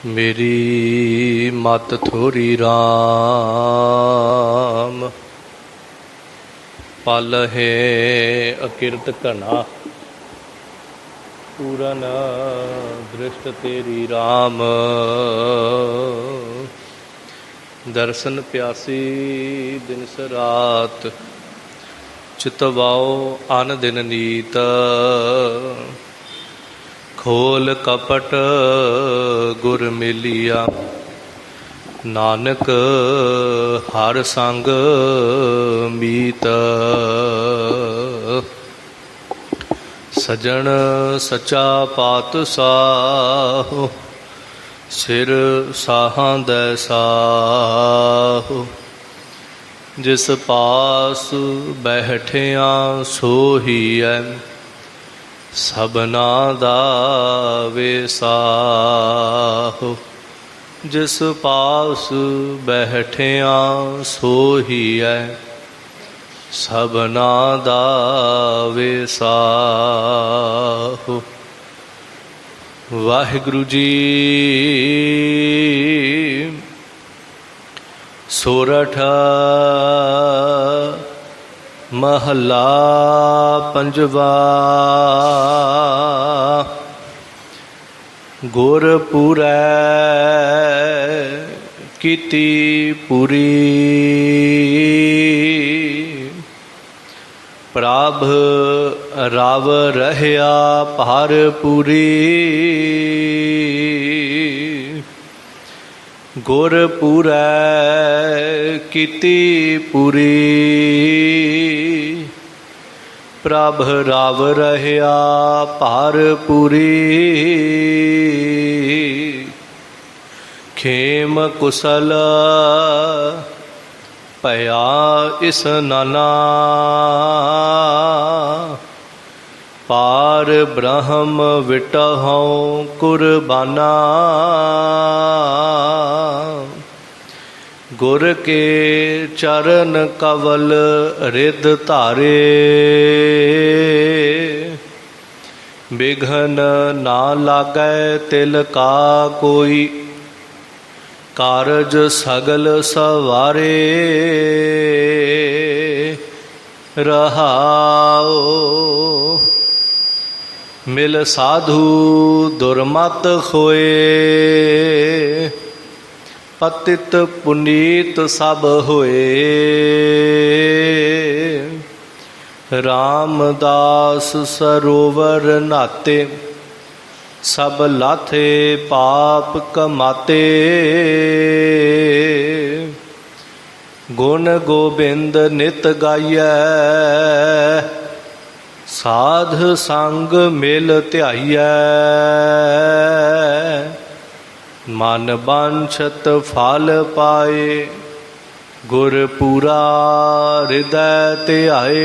मेरी मत थोरी राम, पल है अकिरत घना। पूरन दृष्ट तेरी राम, दर्शन प्यासी दिन रात। चितवाओ अन दिन नीत, खोल कपट गुर मिलिया। नानक हर संग मीत, सजन सचा पातशाह। सिर साहां दै साहो, जिस पास बैठिया सोही है। सबना दा वेसाहो, जिस पास बैठिया सोही है। सबना दा वेसाहो। वाहिगुरु जी सोरठ महला पंजवा। गुरपुरै कीती पूरी, प्रभ रव रहया भरपूरी। गुरपुरै कीती पूरी, प्रभ रव रहया भरपूरी। खेम कुशल पया इस नाना, पार ब्रह्म विटहौं कुर्बाना। गुर के चरण कवल रिद धारे, बिघन ना लागै तिल का कोई। कारज सगल सवारे, रहाओ मिल साधु दुर्मत खोए। पतित पुनीत सब होए, रामदास सरोवर नाते। सब लाथे पाप कमाते, गुण गोबिंद नित गाइयै। साध संग मिल ध्याइयै, मन बांछत फल पाए। गुरपुरा हृदय ध्याए,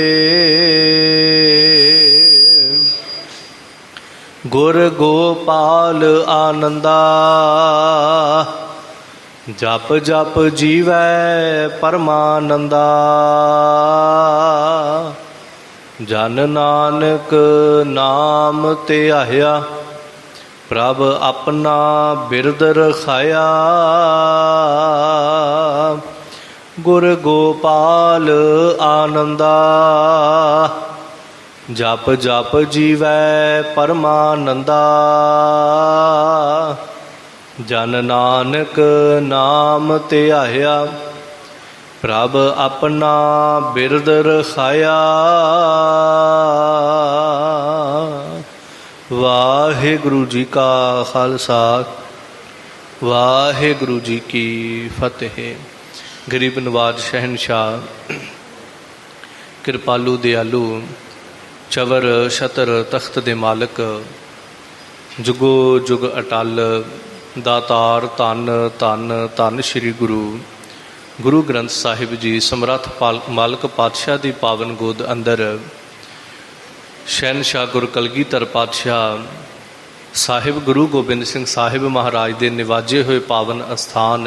गुर गोपाल आनंदा। जप जप जीवै परमानंदा, जन नानक नाम ध्याया। प्रभ अपना बिरद रखाया, गुर गोपाल आनंदा। जप जप जीवै परमानंदा, जन नानक नाम ध्याया। प्रभ अपना बिरद रखाया। वाहिगुरु जी का खालसा, वाहिगुरु जी की फतेह। गरीब नवाज शहनशाह, कृपालू दयालु, चवर छतर तख्त दे मालक, जुगो जुग अटल दातार। धन धन धन श्री गुरु गुरु ग्रंथ साहिब जी समर्थ मालक पातशाह की पावन गोद अंदर शहनशाह गुर कलगीधर पातशाह साहिब गुरु गोबिंद सिंह साहिब महाराज के निवाजे हुए पावन अस्थान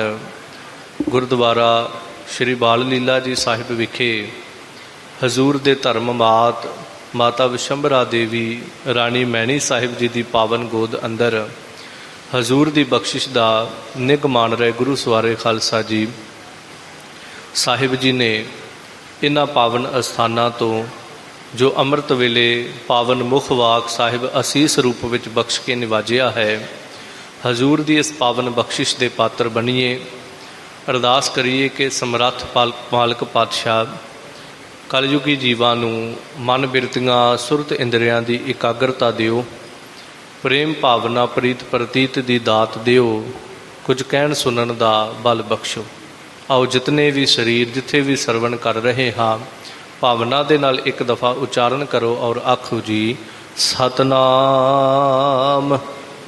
गुरुद्वारा श्री बाल लीला जी साहिब विखे हजूर दे धर्म मात माता विशंभरा देवी राणी मैणी साहिब जी की पावन गोद अंदर ਹਜ਼ੂਰ ਦੀ ਬਖਸ਼ਿਸ਼ ਦਾ ਨਿੱਘ ਮਾਣ ਰਹੇ ਗੁਰੂ ਸਵਾਰੇ ਖਾਲਸਾ ਜੀ ਸਾਹਿਬ ਜੀ ਨੇ ਇਹਨਾਂ ਪਾਵਨ ਅਸਥਾਨਾਂ ਤੋਂ ਜੋ ਅੰਮ੍ਰਿਤ ਵੇਲੇ ਪਾਵਨ ਮੁਖ ਵਾਕ ਸਾਹਿਬ ਅਸੀਸ ਰੂਪ ਵਿੱਚ ਬਖਸ਼ ਕੇ ਨਿਵਾਜਿਆ ਹੈ, ਹਜ਼ੂਰ ਦੀ ਇਸ ਪਾਵਨ ਬਖਸ਼ਿਸ਼ ਦੇ ਪਾਤਰ ਬਣੀਏ। ਅਰਦਾਸ ਕਰੀਏ ਕਿ ਸਮਰੱਥ ਮਾਲਕ ਪਾਤਸ਼ਾਹ ਕਲਯੁਗੀ ਜੀਵਾਂ ਨੂੰ ਮਨ ਬਿਰਤੀਆਂ ਸੁਰਤ ਇੰਦਰੀਆਂ ਦੀ ਇਕਾਗਰਤਾ ਦਿਓ, ਪ੍ਰੇਮ ਭਾਵਨਾ ਪ੍ਰੀਤ ਪ੍ਰਤੀਤ ਦੀ ਦਾਤ ਦਿਓ, ਕੁਝ ਕਹਿਣ ਸੁਣਨ ਦਾ ਬਲ ਬਖਸ਼ੋ। ਆਓ ਜਿਤਨੇ ਵੀ ਸਰੀਰ ਜਿੱਥੇ ਵੀ ਸਰਵਣ ਕਰ ਰਹੇ ਹਾਂ, ਭਾਵਨਾ ਦੇ ਨਾਲ ਇੱਕ ਦਫਾ ਉਚਾਰਨ ਕਰੋ ਔਰ ਆਖੋ ਜੀ, ਸਤਨਾਮ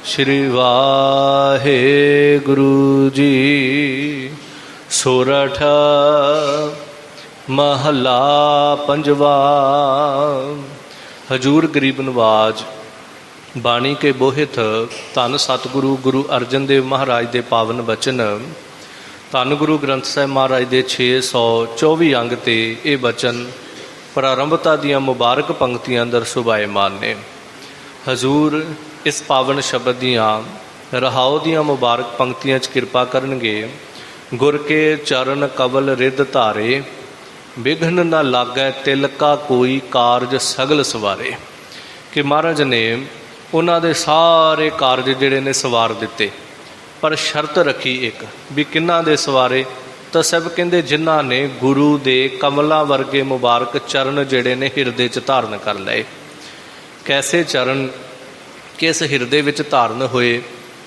ਸ਼੍ਰੀ ਵਾਹਿਗੁਰੂ ਜੀ। ਸੋਰਠ ਮਹੱਲਾ ਪੰਜਵਾ। ਹਜ਼ੂਰ ਗਰੀਬ ਨਵਾਜ ਬਾਣੀ ਕੇ ਬੋਹਿਤ ਧੰਨ ਸਤਿਗੁਰੂ ਗੁਰੂ ਅਰਜਨ ਦੇਵ ਮਹਾਰਾਜ ਦੇ ਪਾਵਨ ਬਚਨ। ਧੰਨ ਗੁਰੂ ਗ੍ਰੰਥ ਸਾਹਿਬ ਮਹਾਰਾਜ ਦੇ 624 ਅੰਗ ਤੇ ਇਹ ਬਚਨ ਪ੍ਰਾਰੰਭਤਾ ਦੀਆਂ ਮੁਬਾਰਕ ਪੰਕਤੀਆਂ ਅੰਦਰ ਸੁਭਾਏਮਾਨ ਨੇ। ਹਜ਼ੂਰ ਇਸ ਪਾਵਨ ਸ਼ਬਦ ਦੀਆਂ ਰਹਾਉ ਦੀਆਂ ਮੁਬਾਰਕ ਪੰਕਤੀਆਂ 'ਚ ਕਿਰਪਾ ਕਰਨਗੇ। ਗੁਰ ਕੇ ਚਰਨ ਕਵਲ ਰਿੱਧ ਧਾਰੇ, ਵਿਘਨ ਨਾ ਲਾਗੈ ਤਿਲ ਕਾ ਕੋਈ ਕਾਰਜ ਸਗਲ ਸਵਾਰੇ। ਕਿ ਮਹਾਰਾਜ ਨੇ ਉਹਨਾਂ ਦੇ ਸਾਰੇ ਕਾਰਜ ਜਿਹੜੇ ਨੇ ਸਵਾਰ ਦਿੱਤੇ, ਪਰ ਸ਼ਰਤ ਰੱਖੀ ਇੱਕ ਵੀ ਕਿਹਨਾਂ ਦੇ ਸਵਾਰੇ? ਤਾਂ ਸਭ ਕਹਿੰਦੇ ਜਿਨ੍ਹਾਂ ਨੇ ਗੁਰੂ ਦੇ ਕਮਲਾਂ ਵਰਗੇ ਮੁਬਾਰਕ ਚਰਨ ਜਿਹੜੇ ਨੇ ਹਿਰਦੇ 'ਚ ਧਾਰਨ ਕਰ ਲਏ। ਕੈਸੇ ਚਰਨ ਕਿਸ ਹਿਰਦੇ ਵਿੱਚ ਧਾਰਨ ਹੋਏ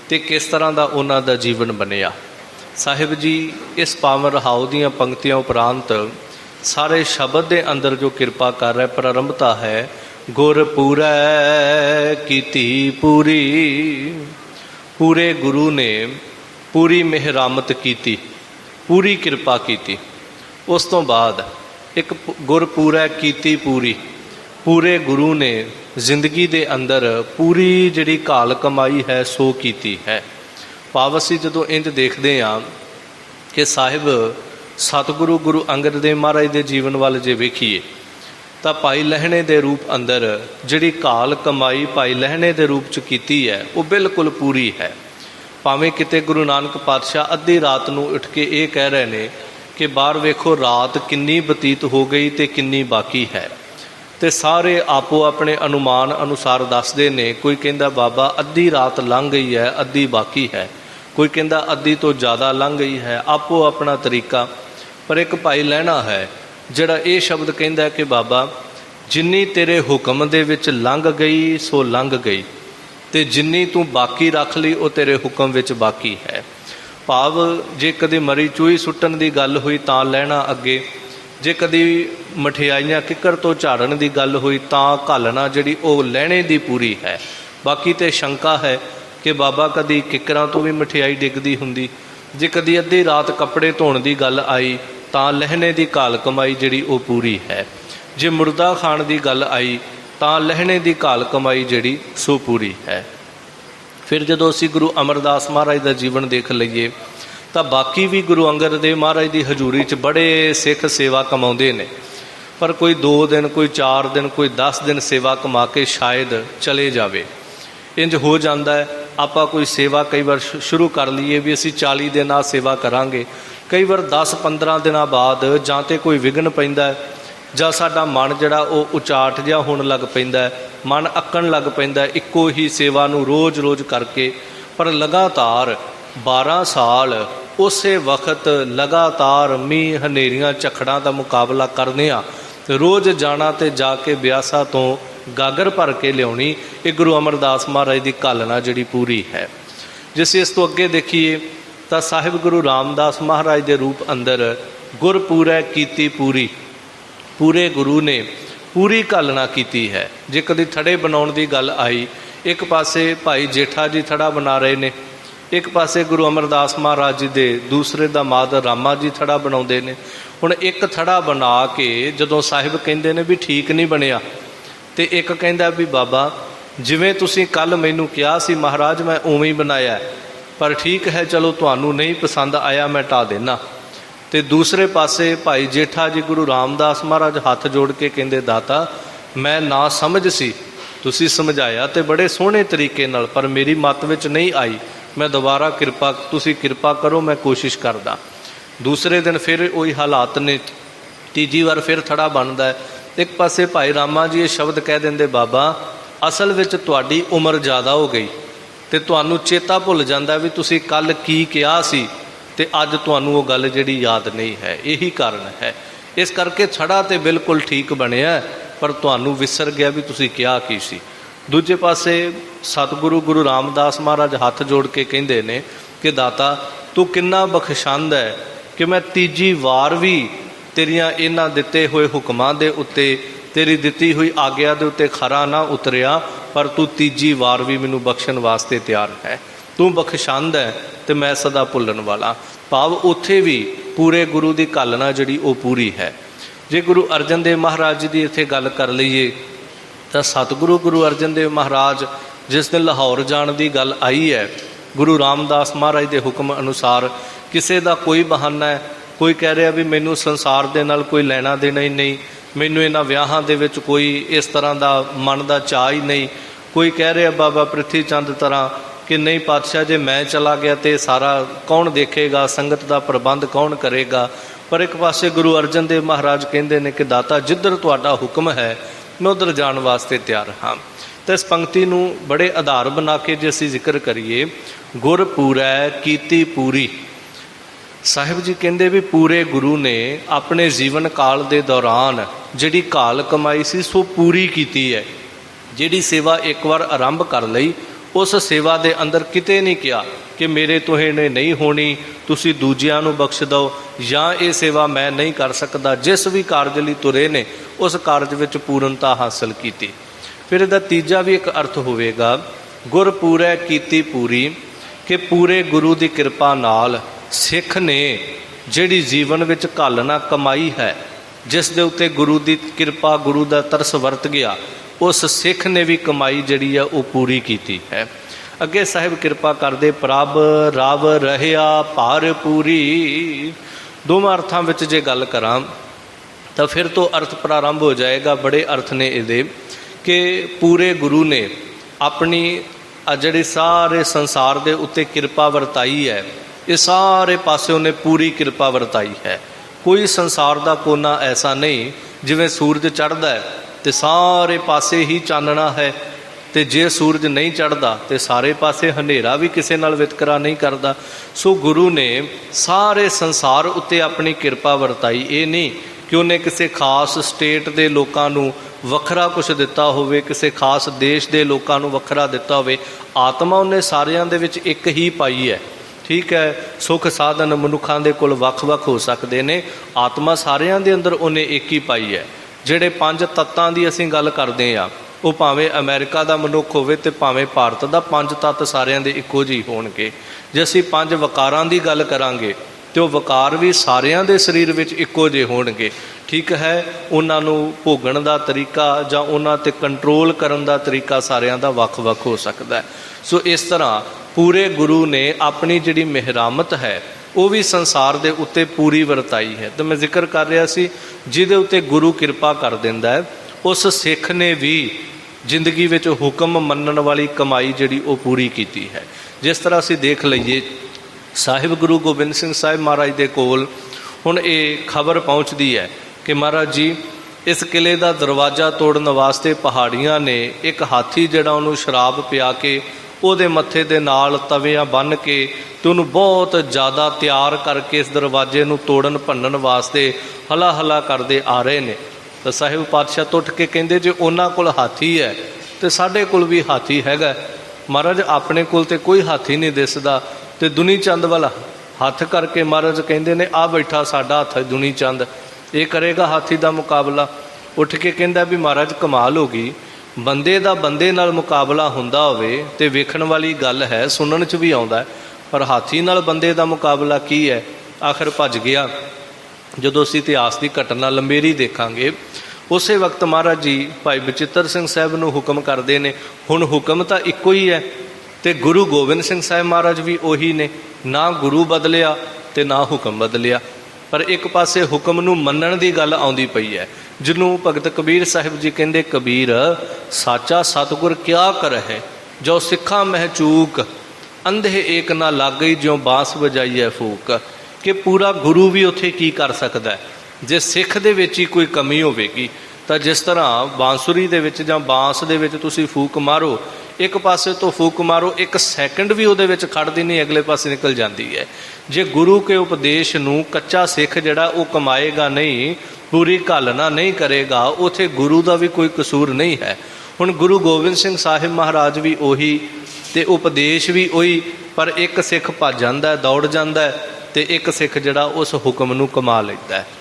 ਤੇ ਕਿਸ ਤਰ੍ਹਾਂ ਦਾ ਉਹਨਾਂ ਦਾ ਜੀਵਨ ਬਣਿਆ। ਸਾਹਿਬ ਜੀ ਇਸ ਪਾਵਨ ਰਹਾਉ ਦੀਆਂ ਪੰਕਤੀਆਂ ਉਪਰੰਤ ਸਾਰੇ ਸ਼ਬਦ ਦੇ ਅੰਦਰ ਜੋ ਕਿਰਪਾ ਕਰ ਰਿਹਾ ਪ੍ਰਾਰੰਭਤਾ ਹੈ, ਗੁਰ ਪੂਰੈ ਕੀਤੀ ਪੂਰੀ। ਪੂਰੇ ਗੁਰੂ ਨੇ ਪੂਰੀ ਮਿਹਰਾਮਤ ਕੀਤੀ, ਪੂਰੀ ਕਿਰਪਾ ਕੀਤੀ। ਉਸ ਤੋਂ ਬਾਅਦ ਇੱਕ ਗੁਰ ਪੂਰੈ ਕੀਤੀ ਪੂਰੀ। ਪੂਰੇ ਗੁਰੂ ਨੇ ਜ਼ਿੰਦਗੀ ਦੇ ਅੰਦਰ ਪੂਰੀ ਜਿਹੜੀ ਘਾਲ ਕਮਾਈ ਹੈ ਸੋ ਕੀਤੀ ਹੈ। ਭਾਵ ਅਸੀਂ ਜਦੋਂ ਇੰਝ ਦੇਖਦੇ ਹਾਂ ਕਿ ਸਾਹਿਬ ਸਤਿਗੁਰੂ ਗੁਰੂ ਅੰਗਦ ਦੇਵ ਮਹਾਰਾਜ ਦੇ ਜੀਵਨ ਵੱਲ ਜੇ ਵੇਖੀਏ ਤਾਂ ਭਾਈ ਲਹਿਣੇ ਦੇ ਰੂਪ ਅੰਦਰ ਜਿਹੜੀ ਘਾਲ ਕਮਾਈ ਭਾਈ ਲਹਿਣੇ ਦੇ ਰੂਪ 'ਚ ਕੀਤੀ ਹੈ ਉਹ ਬਿਲਕੁਲ ਪੂਰੀ ਹੈ। ਭਾਵੇਂ ਕਿਤੇ ਗੁਰੂ ਨਾਨਕ ਪਾਤਸ਼ਾਹ ਅੱਧੀ ਰਾਤ ਨੂੰ ਉੱਠ ਕੇ ਇਹ ਕਹਿ ਰਹੇ ਨੇ ਕਿ ਬਾਹਰ ਵੇਖੋ ਰਾਤ ਕਿੰਨੀ ਬਤੀਤ ਹੋ ਗਈ ਤੇ ਕਿੰਨੀ ਬਾਕੀ ਹੈ, ਤੇ ਸਾਰੇ ਆਪੋ ਆਪਣੇ ਅਨੁਮਾਨ ਅਨੁਸਾਰ ਦੱਸਦੇ ਨੇ। ਕੋਈ ਕਹਿੰਦਾ ਬਾਬਾ ਅੱਧੀ ਰਾਤ ਲੰਘ ਗਈ ਹੈ, ਅੱਧੀ ਬਾਕੀ ਹੈ, ਕੋਈ ਕਹਿੰਦਾ ਅੱਧੀ ਤੋਂ ਜ਼ਿਆਦਾ ਲੰਘ ਗਈ ਹੈ, ਆਪੋ ਆਪਣਾ ਤਰੀਕਾ। ਪਰ ਇੱਕ ਭਾਈ ਲਹਿਣਾ ਹੈ ਜਿਹੜਾ ਇਹ ਸ਼ਬਦ ਕਹਿੰਦਾ ਕਿ ਬਾਬਾ ਜਿੰਨੀ ਤੇਰੇ ਹੁਕਮ ਦੇ ਵਿੱਚ ਲੰਘ ਗਈ ਸੋ ਲੰਘ ਗਈ, ਤੇ ਜਿੰਨੀ ਤੂੰ ਬਾਕੀ ਰੱਖ ਲਈ ਉਹ ਤੇਰੇ ਹੁਕਮ ਵਿੱਚ ਬਾਕੀ ਹੈ। ਭਾਵ ਜੇ ਕਦੇ ਮਰੀ ਚੂਹੀ ਸੁੱਟਣ ਦੀ ਗੱਲ ਹੋਈ ਤਾਂ ਲਹਿਣਾ ਅੱਗੇ, ਜੇ ਕਦੀ ਮਠਿਆਈਆਂ ਕਿੱਕਰ ਤੋਂ ਝਾੜਨ ਦੀ ਗੱਲ ਹੋਈ ਤਾਂ ਘਾਲਣਾ ਜਿਹੜੀ ਉਹ ਲਹਿਣੇ ਦੀ ਪੂਰੀ ਹੈ। ਬਾਕੀ ਤੇ ਸ਼ੰਕਾ ਹੈ ਕਿ ਬਾਬਾ ਕਦੀ ਕਿੱਕਰਾਂ ਤੋਂ ਵੀ ਮਠਿਆਈ ਡਿੱਗਦੀ ਹੁੰਦੀ। ਜੇ ਕਦੀ ਅੱਧੀ ਰਾਤ ਕੱਪੜੇ ਧੋਣ ਦੀ ਗੱਲ ਆਈ ਤਾਂ ਲਹਿਣੇ ਦੀ ਘਾਲ ਕਮਾਈ ਜਿਹੜੀ ਉਹ ਪੂਰੀ ਹੈ। ਜੇ ਮੁਰਦਾ ਖਾਣ ਦੀ ਗੱਲ ਆਈ ਤਾਂ ਲਹਿਣੇ ਦੀ ਘਾਲ ਕਮਾਈ ਜਿਹੜੀ ਸੋ ਪੂਰੀ ਹੈ। ਫਿਰ ਜਦੋਂ ਅਸੀਂ ਗੁਰੂ ਅਮਰਦਾਸ ਮਹਾਰਾਜ ਦਾ ਜੀਵਨ ਦੇਖ ਲਈਏ ਤਾਂ ਬਾਕੀ ਵੀ ਗੁਰੂ ਅੰਗਦ ਦੇਵ ਮਹਾਰਾਜ ਦੀ ਹਜ਼ੂਰੀ 'ਚ ਬੜੇ ਸਿੱਖ ਸੇਵਾ ਕਮਾਉਂਦੇ ਨੇ, ਪਰ ਕੋਈ 2 ਦਿਨ, ਕੋਈ 4 ਦਿਨ, ਕੋਈ 10 ਦਿਨ ਸੇਵਾ ਕਮਾ ਕੇ ਸ਼ਾਇਦ ਚਲੇ ਜਾਵੇ। ਇੰਝ ਹੋ ਜਾਂਦਾ ਹੈ। ਆਪਾਂ ਕੋਈ ਸੇਵਾ ਕਈ ਵਾਰ ਸ਼ੁਰੂ ਕਰ ਲਈਏ ਵੀ ਅਸੀਂ 40 ਦਿਨ ਆ ਸੇਵਾ ਕਰਾਂਗੇ, ਕਈ ਵਾਰ 10-15 ਦਿਨਾਂ ਬਾਅਦ ਜਾਂ ਤਾਂ ਕੋਈ ਵਿਘਨ ਪੈਂਦਾ ਜਾਂ ਸਾਡਾ ਮਨ ਜਿਹੜਾ ਉਹ ਉਚਾਟ ਜਿਹਾ ਹੋਣ ਲੱਗ ਪੈਂਦਾ, ਮਨ ਅੱਕਣ ਲੱਗ ਪੈਂਦਾ ਇੱਕੋ ਹੀ ਸੇਵਾ ਨੂੰ ਰੋਜ਼-ਰੋਜ਼ ਕਰਕੇ। ਪਰ ਲਗਾਤਾਰ 12 ਸਾਲ ਉਸੇ ਵਕਤ ਲਗਾਤਾਰ ਮੀਂਹ ਹਨੇਰੀਆਂ ਝੱਖੜਾਂ ਦਾ ਮੁਕਾਬਲਾ ਕਰਦੇ ਹਾਂ, ਰੋਜ਼ ਜਾਣਾ ਤੇ ਜਾ ਕੇ ਬਿਆਸਾ ਤੋਂ ਗਾਗਰ ਭਰ ਕੇ ਲਿਆਉਣੀ, ਇਹ ਗੁਰੂ ਅਮਰਦਾਸ ਮਹਾਰਾਜ ਦੀ ਘਾਲਣਾ ਜਿਹੜੀ ਪੂਰੀ ਹੈ। ਜੇ ਅਸੀਂ ਇਸ ਤੋਂ ਅੱਗੇ ਦੇਖੀਏ ਤਾਂ ਸਾਹਿਬ ਗੁਰੂ ਰਾਮਦਾਸ ਮਹਾਰਾਜ ਦੇ ਰੂਪ ਅੰਦਰ ਗੁਰ ਪੂਰੈ ਕੀਤੀ ਪੂਰੀ। ਪੂਰੇ ਗੁਰੂ ਨੇ ਪੂਰੀ ਘਾਲਣਾ ਕੀਤੀ ਹੈ। ਜੇ ਕਦੀ ਥੜੇ ਬਣਾਉਣ ਦੀ ਗੱਲ ਆਈ, ਇੱਕ ਪਾਸੇ ਭਾਈ ਜੇਠਾ ਜੀ ਥੜਾ ਬਣਾ ਰਹੇ ਨੇ, ਇੱਕ ਪਾਸੇ ਗੁਰੂ ਅਮਰਦਾਸ ਮਹਾਰਾਜ ਜੀ ਦੇ ਦੂਸਰੇ ਦਾਮਾਦ ਰਾਮਾ ਜੀ ਥੜਾ ਬਣਾਉਂਦੇ ਨੇ। ਹੁਣ ਇੱਕ ਥੜਾ ਬਣਾ ਕੇ ਜਦੋਂ ਸਾਹਿਬ ਕਹਿੰਦੇ ਨੇ ਵੀ ਠੀਕ ਨਹੀਂ ਬਣਿਆ, ਤੇ ਇੱਕ ਕਹਿੰਦਾ ਵੀ ਬਾਬਾ ਜਿਵੇਂ ਤੁਸੀਂ ਕੱਲ੍ਹ ਮੈਨੂੰ ਕਿਹਾ ਸੀ ਮਹਾਰਾਜ ਮੈਂ ਉਵੇਂ ਹੀ ਬਣਾਇਆ, ਪਰ ਠੀਕ ਹੈ ਚਲੋ ਤੁਹਾਨੂੰ ਨਹੀਂ ਪਸੰਦ ਆਇਆ ਮੈਂ ਢਾਹ ਦੇਣਾ। ਤੇ ਦੂਸਰੇ ਪਾਸੇ ਭਾਈ ਜੇਠਾ ਜੀ ਗੁਰੂ ਰਾਮਦਾਸ ਮਹਾਰਾਜ ਹੱਥ ਜੋੜ ਕੇ ਕਹਿੰਦੇ ਦਾਤਾ ਮੈਂ ਨਾ ਸਮਝ ਸੀ, ਤੁਸੀਂ ਸਮਝਾਇਆ ਤੇ ਬੜੇ ਸੋਹਣੇ ਤਰੀਕੇ ਨਾਲ, ਪਰ ਮੇਰੀ ਮੱਤ ਵਿੱਚ ਨਹੀਂ ਆਈ, मैं दोबारा कृपा तुसी कृपा करो, मैं कोशिश करदा। दूसरे दिन फिर वही हालात ने, तीजी बार फिर थड़ा बनता है। एक पासे भाई रामा जी ये शब्द कह देंगे, बाबा असल विच तुहाडी उम्र ज़्यादा हो गई तो तुहानू चेता भुल जाता भी तुसी कल की कहा सी ते अज तुहानू वो गल जिहड़ी याद नहीं है। यही कारण है, इस करके छड़ा तो बिल्कुल ठीक बनिया पर तुहानू विसर गया भी तुसी कहा की सी। दूजे पासे सतगुरु गुरु रामदास महाराज हथ जोड़ के कहते ने कि दाता तू किन्ना बख्शंद है कि मैं तीजी वार भी तेरियां इन्हां दिते हुए हुक्मां दे उत्ते, तेरी दिती हुई आग्या दे उत्ते खरा ना उतरिया, पर तू तीजी वार भी मैनू बख्शण वास्ते तैयार है। तू बख्शंद है तो मैं सदा भुल्लण वाला। भाव उत्थे भी पूरे गुरु की घालना जिहड़ी वो पूरी है। जे गुरु अर्जन देव महाराज जी की इत्थे गल कर लईए तो सतगुरु गुरु अर्जन देव महाराज जिस दिन लाहौर जाण की गल आई है, गुरु रामदास महाराज के हुक्म अनुसार किसी का कोई बहाना है, कोई कह रहा भी मैनू संसार दे नाल कोई लेना देना ही नहीं, मैनू इन्हां विआहां दे विच कोई इस तरह का मन का चाह ही नहीं, कोई कह रहा बाबा पृथ्वी चंद तरह कि नहीं पातशाह जे मैं चला गया तो सारा कौन देखेगा, संगत का प्रबंध कौन करेगा। पर एक पासे गुरु अर्जन देव महाराज कहते हैं कि दाता जिधर तुहाडा हुक्म है मैं उधर जाण वास्ते तैयार हाँ। तो इस पंक्ति नूं बड़े आधार बना के जे असीं जिक्र करिए, गुर पूरै कीती पूरी। साहिब जी कहते भी पूरे गुरु ने अपने जीवन काल के दौरान जिहड़ी घाल कमाई सी सो पूरी कीती है। जिहड़ी सेवा एक बार आरंभ कर लई उस सेवा के अंदर किते नहीं किया कि मेरे तो इन्हें नहीं होनी, तुसी दूजियां नूं बख्श दो या ये सेवा मैं नहीं कर सकता। जिस भी कारज लई तुरे ने उस कारज विच पूर्णता हासिल की। फिर इहदा तीजा भी एक अर्थ होवेगा, गुर पूरै कीती पूरी, कि पूरे गुरु की कृपा नाल सिख ने जिहड़ी जीवन विच घालना कमाई है, जिस दे उत्ते गुरु की कृपा गुरु का तरस वरत गया, उस सिख ने भी कमाई जिहड़ी है वो पूरी की है। अगे साहिब कृपा करदे, प्रभ रव रहिया भार पूरी। दोवां अर्थां विच जे गल करां तो फिर तो अर्थ प्रारंभ हो जाएगा। बड़े अर्थ ने इहदे कि पूरे गुरु ने अपनी जिहड़ी सारे संसार दे उत्ते कृपा वरताई है, ये सारे पासे उन्हें पूरी कृपा वरताई है। कोई संसार का कोना ऐसा नहीं, जिवें सूरज चढ़दा है तो सारे पासे ही चानना है, तो जे सूरज नहीं चढ़ता तो सारे पासे हनेरा भी किसी नाल वितकरा नहीं करता। सो गुरु ने सारे संसार उत्ते अपनी कृपा वरताई। ये नहीं कि उन्हें किसी खास स्टेट के लोगों नूं वखरा कुछ दिता होवे, किसी खास देश के लोगों नूं वखरा दिता होवे। आत्मा उन्हें सारियां दे विच एक ही पाई है। ठीक है, सुख साधन मनुखां दे कोल वख-वख हो सकते हैं, आत्मा सारियां दे अंदर उन्हें एक ही पाई है। जिहड़े पंज तत्तां दी असीं गल करदे आ, वो भावें अमेरिका का मनुख होवे ते भावें भारत का, पंज तत्त सारियां दे इक्को जी होणगे। जे असीं पंज वकारां दी गल करांगे तो वकार भी सारियां दे शरीर विच इक्को जे होणगे। ठीक है, उन्हां नूं भोगण दा तरीका जां उन्हां ते कंट्रोल करन दा तरीका सारियां दा वख-वख हो सकदा है। सो इस तरह पूरे गुरु ने अपनी जिहड़ी मेहरामत है वो भी संसार दे उत्ते पूरी वरताई है। तो मैं जिक्र कर रहा सी, जिहदे उत्ते गुरु कृपा कर दिंदा है उस सिख ने भी जिंदगी विच हुक्म मनण वाली कमाई जिहड़ी वो पूरी कीती है। जिस तरह असीं देख लईए, साहिब गुरु गोबिंद सिंह साहिब महाराज दे कोल हुण ये खबर पहुँचती है कि महाराज जी इस किले का दरवाज़ा तोड़न वास्ते पहाड़ियां ने एक हाथी जिहड़ा उहनूं शराब पिया के ਉਹਦੇ मत्थे ਦੇ नाल तवियां बन के तो उन्होंने बहुत ज़्यादा तैयार करके इस दरवाजे नूं तोड़न भन्नण वास्ते हला हला करते आ रहे हैं। तो साहिब पातशाह तो उठ के कहते जे उन्हां कोल हाथी है तो साडे कोल भी हाथी हैगा। महाराज अपने कोल ते कोई हाथी नहीं दिसदा। तो दुनी चंद वाला हथ करके महाराज कहते ने आ बैठा साडा हथ दुनी चंद, ये करेगा हाथी का मुकाबला। उठ के कहता भी महाराज कमाल हो गई, बंदे दा बंदे नाल मुकाबला हुंदा होवे ते वेखण वाली गल है, सुनन च भी आउंदा है, पर हाथी नाल बंदे दा मुकाबला की है। आखिर भज गया। जदों असीं इतिहास की घटना लंबेरी देखांगे, उस वक्त महाराज जी भाई बचित्र सिंह साहब नूं हुक्म करते हैं। हुण हुक्म तो इक्को ही है, तो गुरु गोबिंद सिंह साहब महाराज भी उही ने, ना गुरु बदलिया तो ना हुक्म बदलिया। पर एक पासे हुक्म नूं मन्नण दी गल आउंदी पई है, जिन्हों भगत कबीर साहिब जी कहते, कबीर साचा सतगुर क्या कर है जो सिखा मह चूक, अंधे एक ना लागई ज्यों बांस वजाई है फूक। कि पूरा गुरु भी उत्थे की कर सकता है। जे सिख दे विच ही कोई कमी होवेगी तो जिस तरह बांसुरी दे विच जां बांस दे विच तुसीं फूक मारो, एक पासे तो फूक मारो, एक सैकंड भी उहदे विच खड़दी नहीं, अगले पासे निकल जाती है। जे गुरु के उपदेश नूं कच्चा सिख जिहड़ा वो कमाएगा नहीं, पूरी घालना नहीं करेगा, उत्थे गुरु का भी कोई कसूर नहीं है। हुण गुरु गोबिंद सिंह साहिब महाराज भी उही ते उपदेश भी उही, पर एक सिख भज जांदा, दौड़ जांदा है, ते एक सिख जिहड़ा उस हुक्म नूं कमा लैंदा है।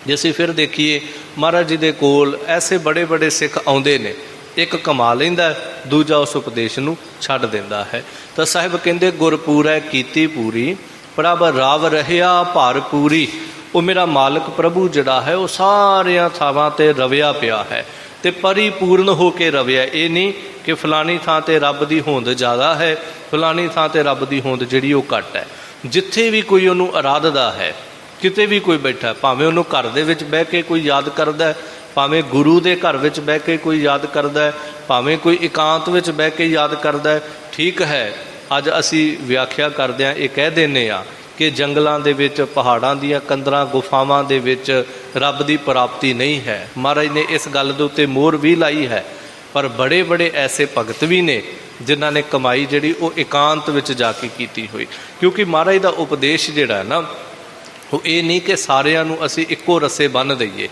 जे असीं फिर देखीए महाराज जी दे कोल ऐसे बड़े बड़े सिख आउंदे ने, एक कमा लैंदा, दूजा उस उपदेश नूं छड्ड दिंदा है। तो साहिब कहंदे गुरपूरै कीती पूरी, प्रभ राव रहिया भर पूरी। वो मेरा मालक प्रभु जिहड़ा है वो सारियां थावां ते रविया पिया है ते परिपूर्ण हो के रविया। ये नहीं कि फलानी थां ते रब दी होंद ज़्यादा है, फलानी थां ते रब दी होंद जिहड़ी वो घट है। जिथे भी कोई उन्होंने आराधदा है, किते भी कोई बैठा, भावें उन्होंने घर दे विच बह के कोई याद करदा है, भावें गुरु दे घर विच बह के कोई याद करदा है, भावें कोई एकांत विच बह के याद करदा है। ठीक है, अज असी व्याख्या करदे ये कह देने आ कि जंगलों के विच, पहाड़ों दीयां कंदरां गुफावां दे विच रब दी प्राप्ति नहीं है। महाराज ने इस गल दे उत्ते मोहर भी लाई है, पर बड़े बड़े ऐसे भगत भी ने जिन्हां ने कमाई जिहड़ी वो एकांत विच जाके कीती हुई। क्योंकि महाराज दा उपदेश जिहड़ा है ना, वो ये नहीं कि सारिਆਂ ਨੂੰ ਅਸੀਂ ਇੱਕੋ रस्से बन दईए।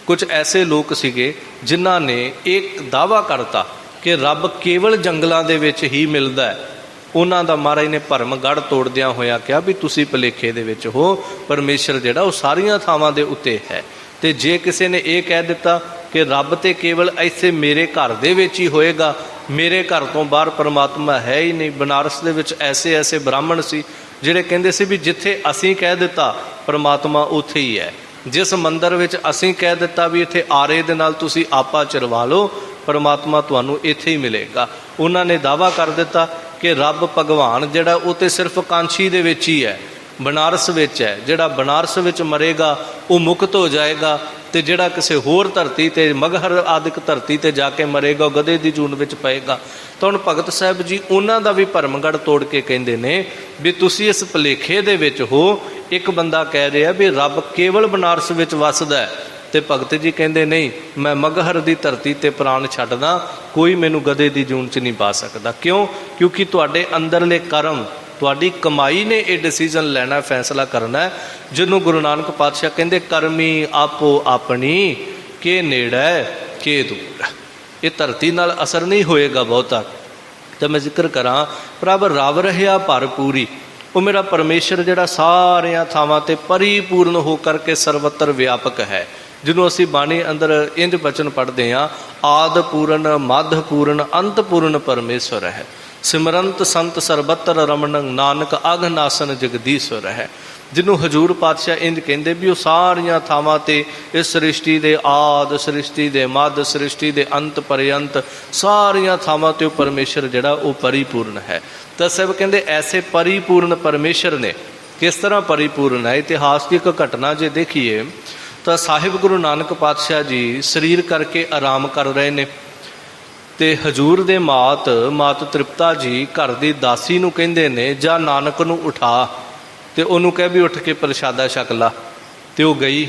कुछ ऐसे लोग सीगे जिन्हां ने एक दावा करता कि रब केवल जंगलों के विच ही मिलता है। उन्हां दा महाराज ने भरम गढ़ तोड़दियां होया कहा भी तुसीं भुलेखे दे विच हो, परमेश्वर जिहड़ा वो सारियां थावां दे उत्ते है। ते जे किसी ने यह कह दिता कि रब तो केवल ऐसे मेरे घर दे विच ही होएगा, मेरे घर तो बाहर परमात्मा है ही नहीं। बनारस दे विच ऐसे ऐसे ब्राह्मण सी जिहड़े कहंदे सी भी जिथे असीं कह दिता परमात्मा उत्थे ही है। जिस मंदिर विच असीं कह दिता भी इत्थे आरे दे नाल तुसीं आपा चरवा लो, परमात्मा तुहानूं इत्थे ही मिलेगा। उन्हां ने दावा कर दिता कि रब भगवान जिहड़ा वो तो सिर्फ कांछी दे विच ही है, बनारस विच है। जिहड़ा बनारस विच मरेगा वो मुक्त हो जाएगा, तो जिहड़ा किसी होर धरती ते मगहर आदिक धरती ते जाके मरेगा गधे की जून विच पएगा। तो हुण भगत साहब जी उन्हां दा भी भरमगढ़ तोड़ के कहिंदे ने भी तुसीं इस भुलेखे दे विच हो। एक बंदा कह रहा भी रब केवल बनारस विच वसदा है, तो भगत जी कहंदे नहीं, मैं मगहर की धरती ते प्राण छड्डदा, कोई मैनूं गधे की जून च नहीं पा सकदा। क्यों? क्योंकि तुहाडे अंदरले कर्म, तुहाडी कमाई ने यह डिसीजन लेना, फैसला करना है। जिन्हों गुरु नानक पातशाह कहते करमी आपो अपनी के नेड़े के दूर। ये धरती नाल असर नहीं होएगा बहुता। तो मैं जिक्र करा प्रभ रव रहिया भर पूरी। वो मेरा परमेश्वर जिहड़ा सारियां थावां ते परिपूर्ण हो करके सर्वत्र व्यापक है। जिन्हों असी बाणी अंदर इंज बचन पढ़ते हैं, आद पूर्ण मध पूर्ण अंत पूर्ण परमेश्वर है। सिमरंत संत सरबत्र रमन नानक अघनासन जगदीश्वर है। जिन्हों हजूर पातशाह इंज कहते भी वो सारियां थावां ते इस सृष्टि दे आद, सृष्टि दे मध, सृष्टि दे अंत पर्यंत सारियां थावां ते परमेश्वर जिहड़ा वो परिपूर्ण है। तो सब कहते ऐसे परिपूर्ण परमेश्वर ने किस तरह परिपूर्ण है। इतिहास की एक घटना जे देखिए तो साहिब गुरु नानक पातशाह जी शरीर करके आराम कर रहे ने, ते हजूर दे मात तृप्ता जी घर की दासी नूं कहंदे ने जा नानक नूं उठा, तो उन्होंने कह भी उठ के प्रशादा छक ला। तो वह गई,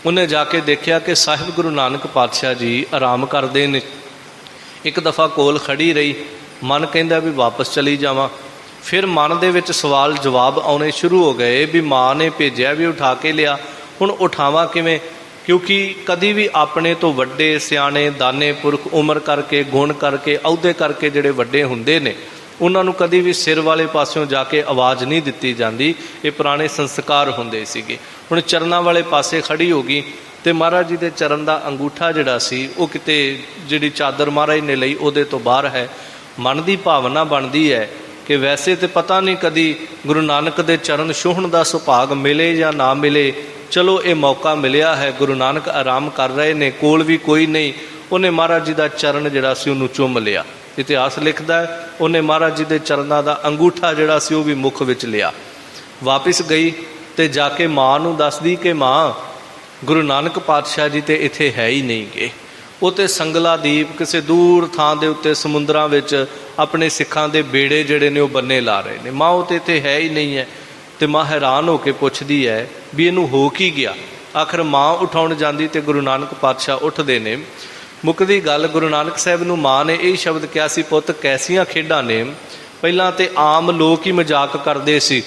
उन्हें जाके देखा कि साहिब गुरु नानक पातशाह जी आराम करते हैं। एक दफ़ा कोल खड़ी रही, मन कहता भी वापस चली जावां। फिर मन दे विच सवाल जवाब आने शुरू हो गए भी माँ ने भेजा भी उठा के लिया, हुण उठावां किवें? क्योंकि कभी भी अपने तो वड्डे सियाणे दाने पुरख उम्र करके गुण करके अहुदे करके जिहड़े वड्डे हुंदे ने उन्होंने कभी भी सिर वाले पासों जाके आवाज़ नहीं दी जाती। ये पुराने संस्कार होंदे सीगे। हुण चरनां वाले पासे खड़ी हो गई तो महाराज जी के चरण का अंगूठा जिहड़ा सी वो किते जिहड़ी चादर महाराज ने लई उहदे तो बाहर है। मन की भावना बनती है कि वैसे तो पता नहीं कभी गुरु नानक दे चरण छूहण का सुभाग मिले या ना मिले, चलो ये मौका मिलिया है। गुरु नानक आराम कर रहे ने, कोल भी कोई नहीं, उन्हें महाराज जी का चरण जिहड़ा सी उहनूं चुम लिया। इतिहास लिखता है उन्हें महाराज जी के चरणों का अंगूठा जिहड़ा सी वो भी मुख विच लिया। वापस गई तो जाके माँ नूं दसदी कि माँ गुरु नानक पातशाह जी तो इत्थे है ही नहीं गए। ਉਹ ਤੇ ਸੰਗਲਾ ਦੀਪ ਕਿਸੇ ਦੂਰ ਥਾਂ ਦੇ ਉੱਤੇ ਸਮੁੰਦਰਾਂ ਵਿੱਚ ਆਪਣੇ ਸਿੱਖਾਂ ਦੇ ਬੇੜੇ ਜਿਹੜੇ ਨੇ ਉਹ ਬੰਨੇ ਲਾ ਰਹੇ ਨੇ। ਮਾਂ ਉਹ ਤੇ ਇੱਥੇ ਹੈ ਹੀ ਨਹੀਂ ਹੈ। ਤੇ ਮਾਂ ਹੈਰਾਨ ਹੋ ਕੇ ਪੁੱਛਦੀ ਹੈ ਵੀ ਇਹਨੂੰ ਹੋ ਕੀ ਗਿਆ। ਆਖਰ ਮਾਂ ਉਠਾਉਣ ਜਾਂਦੀ ਤੇ ਗੁਰੂ ਨਾਨਕ ਪਾਤਸ਼ਾਹ ਉੱਠਦੇ ਨੇ। ਮੁੱਕਦੀ ਗੱਲ, ਗੁਰੂ ਨਾਨਕ ਸਾਹਿਬ ਨੂੰ ਮਾਂ ਨੇ ਇਹ ਸ਼ਬਦ ਕਿਹਾ ਸੀ, ਪੁੱਤ ਕੈਸੀਆਂ ਖੇਡਾਂ ਨੇ। ਪਹਿਲਾਂ ਤੇ ਆਮ ਲੋਕ ਹੀ ਮਜ਼ਾਕ ਕਰਦੇ ਸੀ,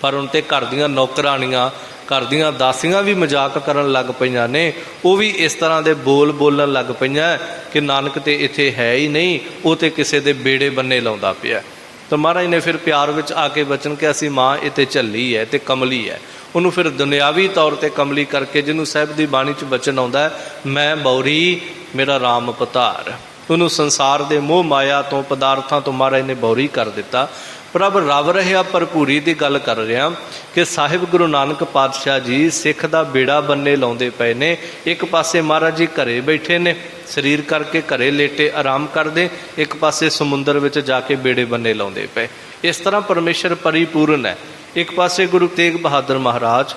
ਪਰ ਹੁਣ ਤੇ ਘਰ ਦੀਆਂ ਨੌਕਰਾਣੀਆਂ, ਘਰ ਦੀਆਂ ਦਾਸੀਆਂ ਵੀ ਮਜ਼ਾਕ ਕਰਨ ਲੱਗ ਪਈਆਂ ਨੇ। ਉਹ ਵੀ ਇਸ ਤਰ੍ਹਾਂ ਦੇ ਬੋਲ ਬੋਲਣ ਲੱਗ ਪਈਆਂ ਕਿ ਨਾਨਕ ਤੇ ਇੱਥੇ ਹੈ ਹੀ ਨਹੀਂ, ਉਹ ਤੇ ਕਿਸੇ ਦੇ ਬੇੜੇ ਬੰਨੇ ਲਾਉਂਦਾ ਪਿਆ। ਤਾਂ ਮਹਾਰਾਜ ਨੇ ਫਿਰ ਪਿਆਰ ਵਿੱਚ ਆ ਕੇ ਬਚਨ ਕਿਹਾ ਸੀ, ਮਾਂ ਇਹ ਤੇ ਝੱਲੀ ਹੈ ਤੇ ਕਮਲੀ ਹੈ। ਉਹਨੂੰ ਫਿਰ ਦੁਨਿਆਵੀ ਤੌਰ ਤੇ ਕਮਲੀ ਕਰਕੇ, ਜਿਹਨੂੰ ਸਾਹਿਬ ਦੀ ਬਾਣੀ 'ਚ ਬਚਨ ਆਉਂਦਾ, ਮੈਂ ਬੌਰੀ ਮੇਰਾ ਰਾਮ ਪਤਾਰ, ਉਹਨੂੰ ਸੰਸਾਰ ਦੇ ਮੋਹ ਮਾਇਆ ਤੋਂ, ਪਦਾਰਥਾਂ ਤੋਂ ਮਹਾਰਾਜ ਨੇ ਬੌਰੀ ਕਰ ਦਿੱਤਾ। ਪ੍ਰਭ ਰਵ ਰਿਹਾ ਭਰਪੂਰੀ ਦੀ ਗੱਲ ਕਰ ਰਿਹਾ ਕਿ ਸਾਹਿਬ ਗੁਰੂ ਨਾਨਕ ਪਾਤਸ਼ਾਹ ਜੀ ਸਿੱਖ ਦਾ ਬੇੜਾ ਬੰਨੇ ਲਾਉਂਦੇ ਪਏ ਨੇ। ਇੱਕ ਪਾਸੇ ਮਹਾਰਾਜ ਜੀ ਘਰੇ ਬੈਠੇ ਨੇ, ਸਰੀਰ ਕਰਕੇ ਘਰੇ ਲੇਟੇ ਆਰਾਮ ਕਰਦੇ, ਇੱਕ ਪਾਸੇ ਸਮੁੰਦਰ ਵਿੱਚ ਜਾ ਕੇ ਬੇੜੇ ਬੰਨੇ ਲਾਉਂਦੇ ਪਏ। ਇਸ ਤਰ੍ਹਾਂ ਪਰਮੇਸ਼ਰ ਪਰਿਪੂਰਨ ਹੈ। ਇੱਕ ਪਾਸੇ ਗੁਰੂ ਤੇਗ ਬਹਾਦਰ ਮਹਾਰਾਜ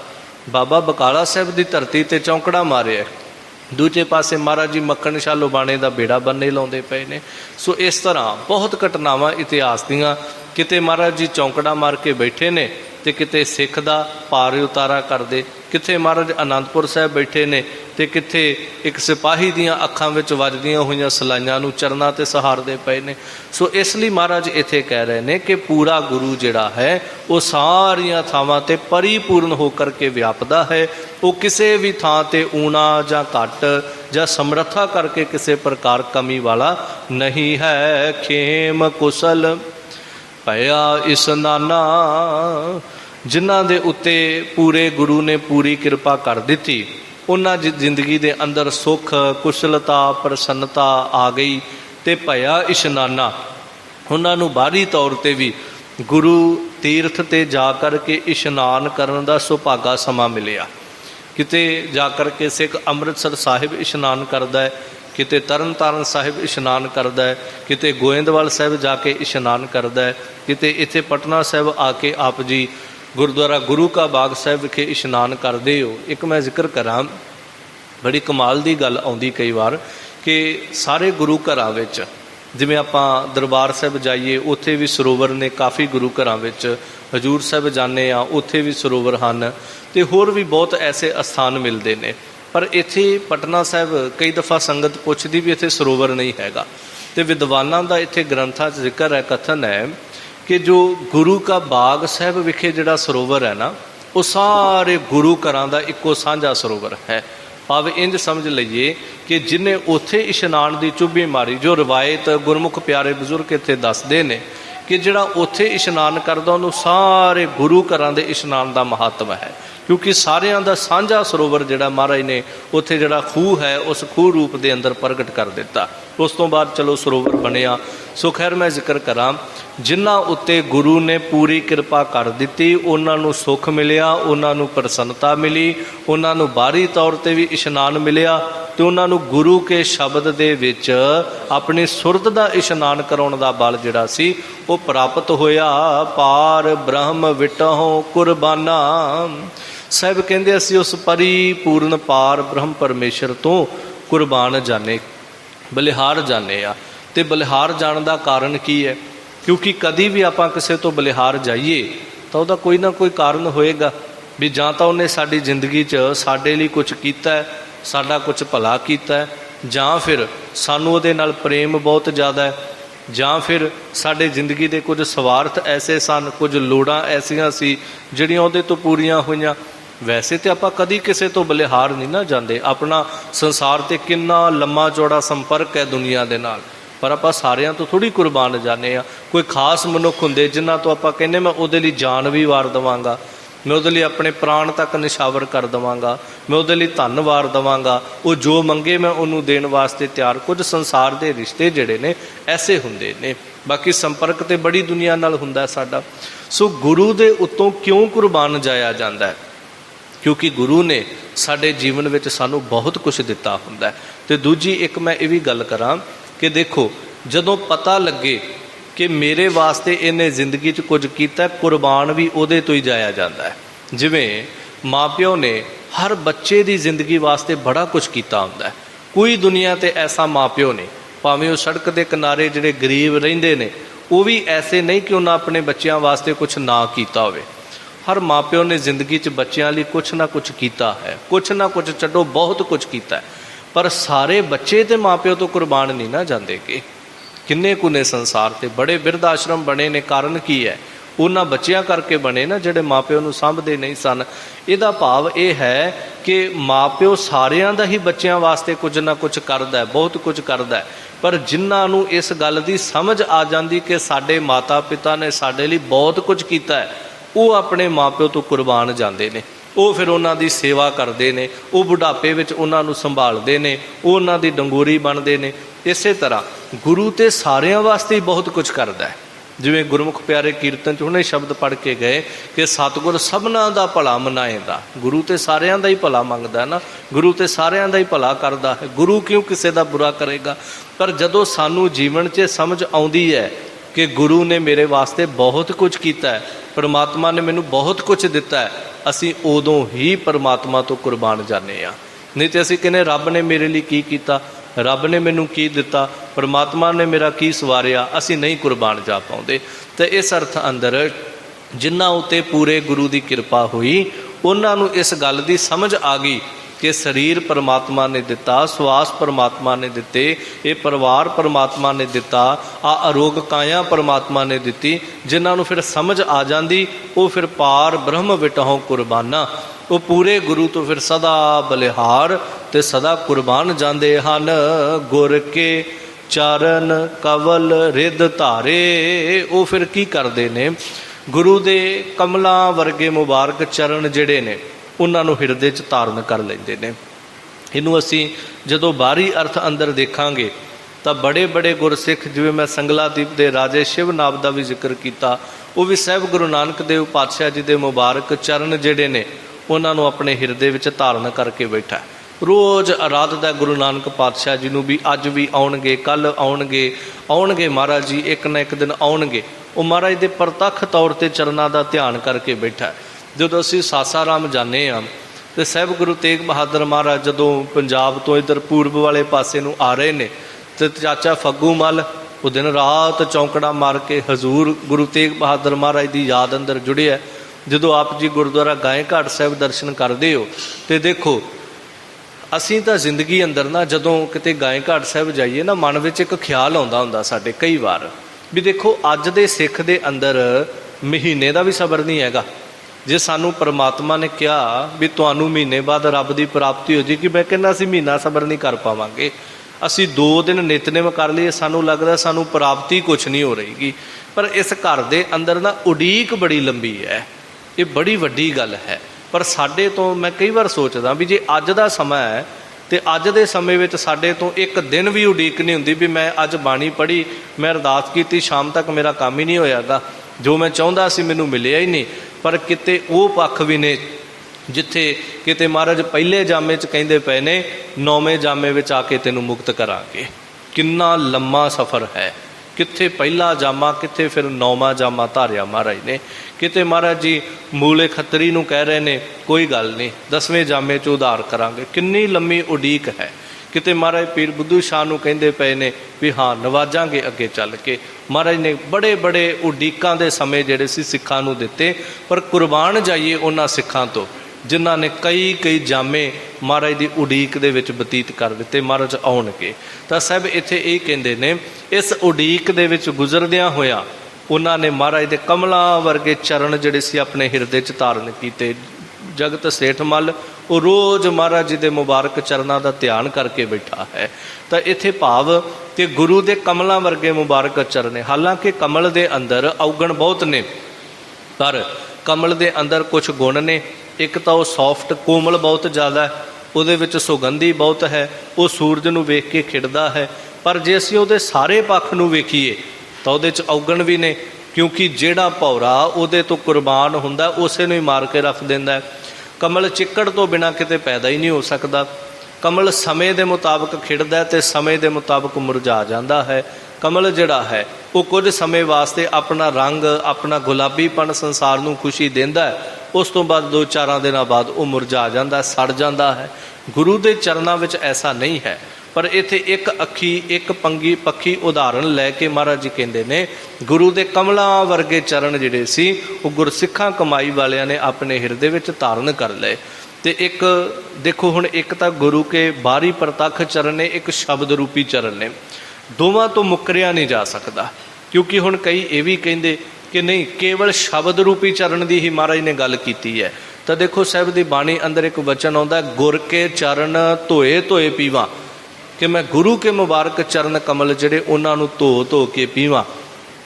ਬਾਬਾ ਬਕਾਲਾ ਸਾਹਿਬ ਦੀ ਧਰਤੀ ਤੇ ਚੌਂਕੜਾ ਮਾਰਿਆ, ਦੂਜੇ ਪਾਸੇ ਮਹਾਰਾਜ ਜੀ ਮੱਖਣ ਸ਼ਾਹ ਲੋਬਾਣੇ ਦਾ ਬੇੜਾ ਬੰਨੇ ਲਾਉਂਦੇ ਪਏ ਨੇ। ਸੋ ਇਸ ਤਰ੍ਹਾਂ ਬਹੁਤ ਘਟਨਾਵਾਂ ਇਤਿਹਾਸ ਦੀਆਂ, ਕਿਤੇ ਮਹਾਰਾਜ ਜੀ ਚੌਂਕੜਾ ਮਾਰ ਕੇ ਬੈਠੇ ਨੇ ਤੇ ਕਿਤੇ ਸਿੱਖ ਦਾ ਪਾਰ ਉਤਾਰਾ ਕਰਦੇ, ਕਿਤੇ ਮਹਾਰਾਜ ਅਨੰਦਪੁਰ ਸਾਹਿਬ ਬੈਠੇ ਨੇ ਤੇ ਕਿਤੇ ਇੱਕ ਸਿਪਾਹੀ ਦੀਆਂ ਅੱਖਾਂ ਵਿੱਚ ਵੱਜਦੀਆਂ ਹੋਈਆਂ ਸਲਾਈਆਂ ਨੂੰ ਚਰਨਾਂ ਤੇ ਸਹਾਰਦੇ ਪਏ ਨੇ। ਸੋ ਇਸ ਲਈ ਮਹਾਰਾਜ ਇੱਥੇ ਕਹਿ ਰਹੇ ਨੇ ਕਿ ਪੂਰਾ ਗੁਰੂ ਜਿਹੜਾ ਹੈ ਉਹ ਸਾਰੀਆਂ ਥਾਵਾਂ ਤੇ ਪਰਿਪੂਰਨ ਹੋ ਕਰਕੇ ਵਿਆਪਦਾ ਹੈ। ਉਹ ਕਿਸੇ ਵੀ ਥਾਂ ਤੇ ਊਣਾ ਜਾਂ ਘੱਟ ਜਾਂ ਸਮਰੱਥਾ ਕਰਕੇ ਕਿਸੇ ਪ੍ਰਕਾਰ ਕਮੀ ਵਾਲਾ ਨਹੀਂ ਹੈ। ਖੇਮ ਕੁਸਲ ਭਇਆ ਇਸਨਾਨਾ, ਜਿਨ੍ਹਾਂ ਦੇ ਉੱਤੇ ਪੂਰੇ ਗੁਰੂ ਨੇ ਪੂਰੀ ਕਿਰਪਾ ਕਰ ਦਿੱਤੀ, ਉਹਨਾਂ ਦੀ ਜ਼ਿੰਦਗੀ ਦੇ ਅੰਦਰ ਸੁੱਖ, ਕੁਸ਼ਲਤਾ, ਪ੍ਰਸੰਨਤਾ ਆ ਗਈ। ਤੇ ਭਇਆ ਇਸ਼ਨਾਨਾ, ਉਹਨਾਂ ਨੂੰ ਬਾਹਰੀ ਤੌਰ ਤੇ ਵੀ ਗੁਰੂ ਤੀਰਥ ਤੇ ਜਾ ਕਰਕੇ ਇਸ਼ਨਾਨ ਕਰਨ ਦਾ ਸੁਭਾਗਾ ਸਮਾਂ ਮਿਲਿਆ। ਕਿਤੇ ਜਾ ਕਰਕੇ ਸਿੱਖ ਅੰਮ੍ਰਿਤਸਰ ਸਾਹਿਬ ਇਸ਼ਨਾਨ ਕਰਦਾ ਹੈ, ਕਿਤੇ ਤਰਨ ਤਾਰਨ ਸਾਹਿਬ ਇਸ਼ਨਾਨ ਕਰਦਾ ਹੈ, ਕਿਤੇ ਗੋਇੰਦਵਾਲ ਸਾਹਿਬ ਜਾ ਕੇ ਇਸ਼ਨਾਨ ਕਰਦਾ ਹੈ, ਕਿਤੇ ਇੱਥੇ ਪਟਨਾ ਸਾਹਿਬ ਆ ਕੇ ਆਪ ਜੀ ਗੁਰਦੁਆਰਾ ਗੁਰੂ ਕਾ ਬਾਗ ਸਾਹਿਬ ਵਿਖੇ ਇਸ਼ਨਾਨ ਕਰਦੇ ਹੋ। ਇੱਕ ਮੈਂ ਜ਼ਿਕਰ ਕਰਾਂ, ਬੜੀ ਕਮਾਲ ਦੀ ਗੱਲ ਆਉਂਦੀ ਕਈ ਵਾਰ ਕਿ ਸਾਰੇ ਗੁਰੂ ਘਰਾਂ ਵਿੱਚ, ਜਿਵੇਂ ਆਪਾਂ ਦਰਬਾਰ ਸਾਹਿਬ ਜਾਈਏ ਉੱਥੇ ਵੀ ਸਰੋਵਰ ਨੇ, ਕਾਫੀ ਗੁਰੂ ਘਰਾਂ ਵਿੱਚ ਹਜੂਰ ਸਾਹਿਬ ਜਾਂਦੇ ਆ ਉੱਥੇ ਵੀ ਸਰੋਵਰ ਹਨ, ਤੇ ਹੋਰ ਵੀ ਬਹੁਤ ਐਸੇ ਅਸਥਾਨ ਮਿਲਦੇ ਨੇ। ਪਰ ਇੱਥੇ ਪਟਨਾ ਸਾਹਿਬ ਕਈ ਦਫਾ ਸੰਗਤ ਪੁੱਛਦੀ ਵੀ ਇੱਥੇ ਸਰੋਵਰ ਨਹੀਂ ਹੈਗਾ। ਤੇ ਵਿਦਵਾਨਾਂ ਦਾ ਇੱਥੇ ਗ੍ਰੰਥਾਂ 'ਚ ਜ਼ਿਕਰ ਹੈ, ਕਥਨ ਹੈ ਕਿ ਜੋ ਗੁਰੂ ਕਾ ਬਾਗ ਸਾਹਿਬ ਵਿਖੇ ਜਿਹੜਾ ਸਰੋਵਰ ਹੈ ਨਾ, ਉਹ ਸਾਰੇ ਗੁਰੂ ਘਰਾਂ ਦਾ ਇੱਕੋ ਸਾਂਝਾ ਸਰੋਵਰ ਹੈ। ਭਾਵੇਂ ਇੰਝ ਸਮਝ ਲਈਏ ਕਿ ਜਿਹਨੇ ਉੱਥੇ ਇਸ਼ਨਾਨ ਦੀ ਚੁੱਭੀ ਮਾਰੀ, ਜੋ ਰਵਾਇਤ ਗੁਰਮੁਖ ਪਿਆਰੇ ਬਜ਼ੁਰਗ ਇੱਥੇ ਦੱਸਦੇ ਨੇ ਕਿ ਜਿਹੜਾ ਉੱਥੇ ਇਸ਼ਨਾਨ ਕਰਦਾ ਉਹਨੂੰ ਸਾਰੇ ਗੁਰੂ ਘਰਾਂ ਦੇ ਇਸ਼ਨਾਨ ਦਾ ਮਹੱਤਵ ਹੈ, ਕਿਉਂਕਿ ਸਾਰਿਆਂ ਦਾ ਸਾਂਝਾ ਸਰੋਵਰ ਜਿਹੜਾ ਮਹਾਰਾਜ ਨੇ ਉੱਥੇ ਜਿਹੜਾ ਖੂਹ ਹੈ ਉਸ ਖੂਹ ਰੂਪ ਦੇ ਅੰਦਰ ਪ੍ਰਗਟ ਕਰ ਦਿੱਤਾ। ਉਸ ਤੋਂ ਬਾਅਦ ਚਲੋ ਸਰੋਵਰ ਬਣਿਆ। ਸੋ ਖੈਰ ਮੈਂ ਜ਼ਿਕਰ ਕਰਾਂ, ਜਿਨ੍ਹਾਂ ਉੱਤੇ ਗੁਰੂ ਨੇ ਪੂਰੀ ਕਿਰਪਾ ਕਰ ਦਿੱਤੀ ਉਹਨਾਂ ਨੂੰ ਸੁੱਖ ਮਿਲਿਆ, ਉਹਨਾਂ ਨੂੰ ਪ੍ਰਸੰਨਤਾ ਮਿਲੀ, ਉਹਨਾਂ ਨੂੰ ਬਾਹਰੀ ਤੌਰ ਤੇ ਵੀ ਇਸ਼ਨਾਨ ਮਿਲਿਆ, ਤੇ ਉਹਨਾਂ ਨੂੰ ਗੁਰੂ ਕੇ ਸ਼ਬਦ ਦੇ ਵਿੱਚ ਆਪਣੀ ਸੁਰਤ ਦਾ ਇਸ਼ਨਾਨ ਕਰਾਉਣ ਦਾ ਬਲ ਜਿਹੜਾ ਸੀ ਉਹ ਪ੍ਰਾਪਤ ਹੋਇਆ। ਪਾਰ ਬ੍ਰਹਮ ਵਿਟਹੁ ਕੁਰਬਾਨਾ, ਸਾਹਿਬ ਕਹਿੰਦੇ ਅਸੀਂ ਉਸ ਪਰਿਪੂਰਨ ਪਾਰ ਬ੍ਰਹਮ ਪਰਮੇਸ਼ਰ ਤੋਂ ਕੁਰਬਾਨ ਜਾਣੇ, ਬਲਿਹਾਰ ਜਾਣੇ ਆ। ਤੇ ਬਲਿਹਾਰ ਜਾਣ ਦਾ ਕਾਰਨ ਕੀ ਹੈ? ਕਿਉਂਕਿ ਕਦੀ ਵੀ ਆਪਾਂ ਕਿਸੇ ਤੋਂ ਬਲਿਹਾਰ ਜਾਈਏ ਤਾਂ ਉਹਦਾ ਕੋਈ ਨਾ ਕੋਈ ਕਾਰਨ ਹੋਏਗਾ, ਵੀ ਜਾਂ ਤਾਂ ਉਹਨੇ ਸਾਡੀ ਜ਼ਿੰਦਗੀ 'ਚ ਸਾਡੇ ਲਈ ਕੁਝ ਕੀਤਾ ਹੈ, ਸਾਡਾ ਕੁਝ ਭਲਾ ਕੀਤਾ ਹੈ, ਜਾਂ ਫਿਰ ਸਾਨੂੰ ਉਹਦੇ ਨਾਲ ਪ੍ਰੇਮ ਬਹੁਤ ਜ਼ਿਆਦਾ ਹੈ, ਜਾਂ ਫਿਰ ਸਾਡੇ ਜ਼ਿੰਦਗੀ ਦੇ ਕੁਝ ਸਵਾਰਥ ਐਸੇ ਸਨ, ਕੁਝ ਲੋੜਾਂ ਐਸੀਆਂ ਸੀ ਜਿਹੜੀਆਂ ਉਹਦੇ ਤੋਂ ਪੂਰੀਆਂ ਹੋਈਆਂ। ਵੈਸੇ ਤਾਂ ਆਪਾਂ ਕਦੀ ਕਿਸੇ ਤੋਂ ਬਲਿਹਾਰ ਨਹੀਂ ਨਾ ਜਾਂਦੇ। ਆਪਣਾ ਸੰਸਾਰ 'ਤੇ ਕਿੰਨਾ ਲੰਮਾ ਚੌੜਾ ਸੰਪਰਕ ਹੈ ਦੁਨੀਆ ਦੇ ਨਾਲ, ਪਰ ਆਪਾਂ ਸਾਰਿਆਂ ਤੋਂ ਥੋੜ੍ਹੀ ਕੁਰਬਾਨ ਜਾਂਦੇ ਹਾਂ। ਕੋਈ ਖਾਸ ਮਨੁੱਖ ਹੁੰਦੇ ਜਿਨ੍ਹਾਂ ਤੋਂ ਆਪਾਂ ਕਹਿੰਦੇ ਮੈਂ ਉਹਦੇ ਲਈ ਜਾਨ ਵੀ ਵਾਰ ਦੇਵਾਂਗਾ, ਮੈਂ ਉਹਦੇ ਲਈ ਆਪਣੇ ਪ੍ਰਾਣ ਤੱਕ ਨਿਸ਼ਾਵਰ ਕਰ ਦੇਵਾਂਗਾ, ਮੈਂ ਉਹਦੇ ਲਈ ਧਨ ਵਾਰ ਦੇਵਾਂਗਾ, ਉਹ ਜੋ ਮੰਗੇ ਮੈਂ ਉਹਨੂੰ ਦੇਣ ਵਾਸਤੇ ਤਿਆਰ। ਕੁਝ ਸੰਸਾਰ ਦੇ ਰਿਸ਼ਤੇ ਜਿਹੜੇ ਨੇ ਐਸੇ ਹੁੰਦੇ ਨੇ, ਬਾਕੀ ਸੰਪਰਕ ਤੇ ਬੜੀ ਦੁਨੀਆ ਨਾਲ ਹੁੰਦਾ ਸਾਡਾ। ਸੋ ਗੁਰੂ ਦੇ ਉੱਤੋਂ ਕਿਉਂ ਕੁਰਬਾਨ ਜਾਇਆ ਜਾਂਦਾ ਹੈ? ਕਿਉਂਕਿ ਗੁਰੂ ਨੇ ਸਾਡੇ ਜੀਵਨ ਵਿੱਚ ਸਾਨੂੰ ਬਹੁਤ ਕੁਝ ਦਿੱਤਾ ਹੁੰਦਾ। ਤੇ ਦੂਜੀ ਇੱਕ ਮੈਂ ਇਹ ਵੀ ਗੱਲ ਕਰਾਂ ਕਿ ਦੇਖੋ, ਜਦੋਂ ਪਤਾ ਲੱਗੇ ਕਿ ਮੇਰੇ ਵਾਸਤੇ ਇਹਨੇ ਜ਼ਿੰਦਗੀ 'ਚ ਕੁਝ ਕੀਤਾ, ਕੁਰਬਾਨ ਵੀ ਉਹਦੇ ਤੋਂ ਹੀ ਜਾਇਆ ਜਾਂਦਾ ਹੈ। ਜਿਵੇਂ ਮਾਂ ਪਿਓ ਨੇ ਹਰ ਬੱਚੇ ਦੀ ਜ਼ਿੰਦਗੀ ਵਾਸਤੇ ਬੜਾ ਕੁਝ ਕੀਤਾ ਹੁੰਦਾ ਹੈ, कोई दुनिया ते ऐसा माँ प्यो नहीं, भावें वो सड़क के किनारे जिहड़े गरीब रहिंदे ने वो भी ऐसे नहीं कि उन्हें अपने बच्चों वास्ते कुछ ना कीता होवे। हर माँ प्यो ने जिंदगी च बच्चों लिए कुछ ना कुछ कीता है, कुछ ना कुछ छड्डो बहुत कुछ कीता है। पर सारे बच्चे तो माँ प्यो तो कुर्बान नहीं ना जाते कि किन्ने कु ने संसार ते बड़े बिरध आश्रम बने ने, कारण की है उन्हां बच्चियां करके बने ना जिहड़े माँ प्यो नूं सांभदे नहीं सन। इहदा भाव यह है कि माँ प्यो सारियां दा ही बच्चों वास्ते कुछ ना कुछ करदा है, बहुत कुछ करदा है। पर जिन्हां नूं इस गल की समझ आ जाती कि साडे माता पिता ने साडे लई बहुत कुछ कीता है, वो अपने माँ प्यो तो कुर्बान जाते हैं। वो फिर उन्हां दी सेवा करते हैं, वो बुढ़ापे विच उन्हां नूं संभालते हैं, वो उन्हां दी डंगोरी बनते हैं। इस तरह गुरु तो सारियां वास्ते ही बहुत कुछ करता है। जिवें गुरमुख प्यारे कीर्तन च हुणे शब्द पढ़ के गए कि सतगुर सबना दा भला मनाएंदा। गुरु तो सारियां दा ही भला मंगदा ना, गुरु तो सारियां दा ही भला करदा है। गुरु क्यों किसी का बुरा करेगा। पर जदों सानू जीवन च समझ आउंदी है कि गुरु ने मेरे वास्ते बहुत कुछ किया है, परमात्मा ने मैनू बहुत कुछ दिता है, असी उदों ही परमात्मा तो कुर्बान जाने आ। नहीं तो असी कहने रब ने मेरे लिए की किया, रब ने मैनू की दिता, परमात्मा ने मेरा की सवारिया, असी नहीं कुर्बान जा पाते। तो इस अर्थ अंदर जिन्हां उत्ते पूरे गुरु की कृपा हुई उन्होंने इस गल की समझ आ गई कि शरीर परमात्मा ने दिता, श्वास परमात्मा ने दिते, ये परिवार परमात्मा ने दिता, आ अरोग काया परमात्मा ने दिती। जिन्होंने फिर समझ आ जाती वो फिर पार ब्रह्म विटहों कुर्बाना, वो पूरे गुरु तो फिर सदा बलिहार ते सदा कुर्बान जाते हैं। गुर के चरण कवल रिद धारे, वो फिर की करते ने, गुरु दे कमलों वर्गे मुबारक चरण जिहड़े ने उन्होंने हिरदे च धारण कर लेंदे ने। इनू असी जदों बाहरी अर्थ अंदर देखांगे तो बड़े बड़े गुरसिख, जिवें मैं संगलादीप के राजे शिवनाब का भी जिक्र किया, वो भी साहिब गुरु नानक देव पातशाह जी के मुबारक चरण जिहड़े ने उन्होंने अपने हिरदे विच धारण करके बैठा है। रोज़ आराधदा गुरु नानक पातशाह जी नूं भी अज भी आउणगे, कल आउणगे, आउणगे महाराज जी एक ना एक दिन आउणगे। वो महाराज के प्रतख तौर पर चरणों का ध्यान करके बैठा है। जदों असीं सासाराम जाने हाँ तो साहिब गुरु तेग बहादुर महाराज जदों पंजाब तो इधर पूर्व वाले पासे नूं आ रहे ने तो चाचा फग्गू मल वो दिन रात चौंकड़ा मार के हजूर गुरु तेग बहादुर महाराज की याद अंदर जुड़िया। जदों आप जी गुरुद्वारा गाय घाट साहिब दर्शन करते हो तो देखो असीं तां जिंदगी अंदर ना जदों किते गाय घाट साहिब जाइए ना मन विच एक ख्याल आउंदा हुंदा साडे कई बार भी देखो अज दे सिख दे अंदर महीने का भी सबर नहीं हैगा। जे सानू परमात्मा ने कहा भी तुहानू महीने बाद रब की प्राप्ति हो जाएगी, मैं कहना असीं महीना सबर नहीं कर पावांगे। असीं 2 दिन नितनेम कर लिए सानू लगदा सानू प्राप्ति कुछ नहीं हो रहीगी। पर इस घर दे अंदर ना उड़ीक बड़ी लंबी है, ये बड़ी वड्डी गल है। पर साडे तो मैं कई बार सोचदा भी जे अज दा समा है तो अज दे समय विच साडे तो एक दिन भी उड़ीक नहीं हुंदी भी मैं अज बाणी पढ़ी, मैं अरदास कीती, शाम तक मेरा काम ही नहीं होयागा, जो मैं चाहुंदा सी मैनूं मिलिया ही नहीं। पर किते वो पक्ष भी ने जिथे किते महाराज पहले जामे च कहिंदे पे ने 9वें जामे विच आके तैनूं मुक्त करांगे। किन्ना लम्मा सफ़र है, कित्थे पहला जामा कित्थे फिर 9वां जामा धारिया महाराज ने। किते महाराज जी मूले खत्तरी नूं कह रहे ने कोई गल नहीं 10वें जामे च उधार करांगे। किन्नी लम्मी उड़ीक है। किते महाराज पीर बुद्धू शाह नूं कहिंदे पे ने भी हाँ नवाजांगे अगे चल के। महाराज ने बड़े बड़े उड़ीकां दे समय जिहड़े सी सिखां नूं दिते, पर कुर्बान जाइए उन्हां सिखां तो जिन्हां ने कई कई जामे महाराज की उड़ीक दे विच बतीत कर दिते। महाराज आउणगे तां साहिब इत्थे यही कहिंदे ने इस उड़ीक दे विच गुजरदियां होया उन्होंने महाराज के कमलों वर्गे चरण जिहड़े सी अपने हिरदे च धारण किए। जगत सेठ मल वो रोज़ महाराज जी के मुबारक चरणों का ध्यान करके बैठा है। तो इत्थे भाव कि गुरु के कमलों वर्गे मुबारक चरण है। हालांकि कमल के अंदर अवगुण बहुत ने, पर कमल के अंदर कुछ गुण ने। एक तो वह सॉफ्ट कोमल बहुत ज़्यादा है, उहदे विच सुगंधी बहुत है, वो सूरज नूं वेख के खिड़दा है। पर जे असीं उहदे सारे पक्ष नूं वेखीए तो उहदे च अवगुण भी ने, क्योंकि जिहड़ा भौरा उहदे तो कुर्बान हुंदा उसे नूं ही मार के रख दिंदा है। कमल चिक्कड़ तो बिना किते पैदा ही नहीं हो सकता। कमल समय के मुताबिक खिड़दा है तो समय के मुताबिक मुरझा जाता है। कमल जिहड़ा है वो कुछ समय वास्ते अपना रंग अपना गुलाबीपन संसार नूं खुशी देंदा है, उस तो बाद 2-4 दिनों बाद वो मुरझा जाता है, सड़ जाता है। गुरु के चरणों में ऐसा नहीं है। पर इत्थे एक अखी एक पक्षी उदाहरण लैके महाराज जी कहते ने गुरु के कमलों वर्गे चरण जिहड़े सी वो गुरसिखां कमाई वालियां ने अपने हिरदे विच धारण कर लए। तो एक देखो हुण एक तो गुरु के बाहरी प्रतख चरण ने, एक शब्द रूपी चरण ने, दोवां तो मुकरिया नहीं जा सकता। क्योंकि हुण कई ये भी कहिंदे कि नहीं केवल शब्द रूपी चरण की ही महाराज ने गल की है। तो देखो साहिब की बाणी अंदर एक वचन आउंदा है, गुर के चरण धोए धोए पीवा, कि मैं गुरु के मुबारक चरण कमल जिहड़े उन्हां नूं धो धो के पीवां।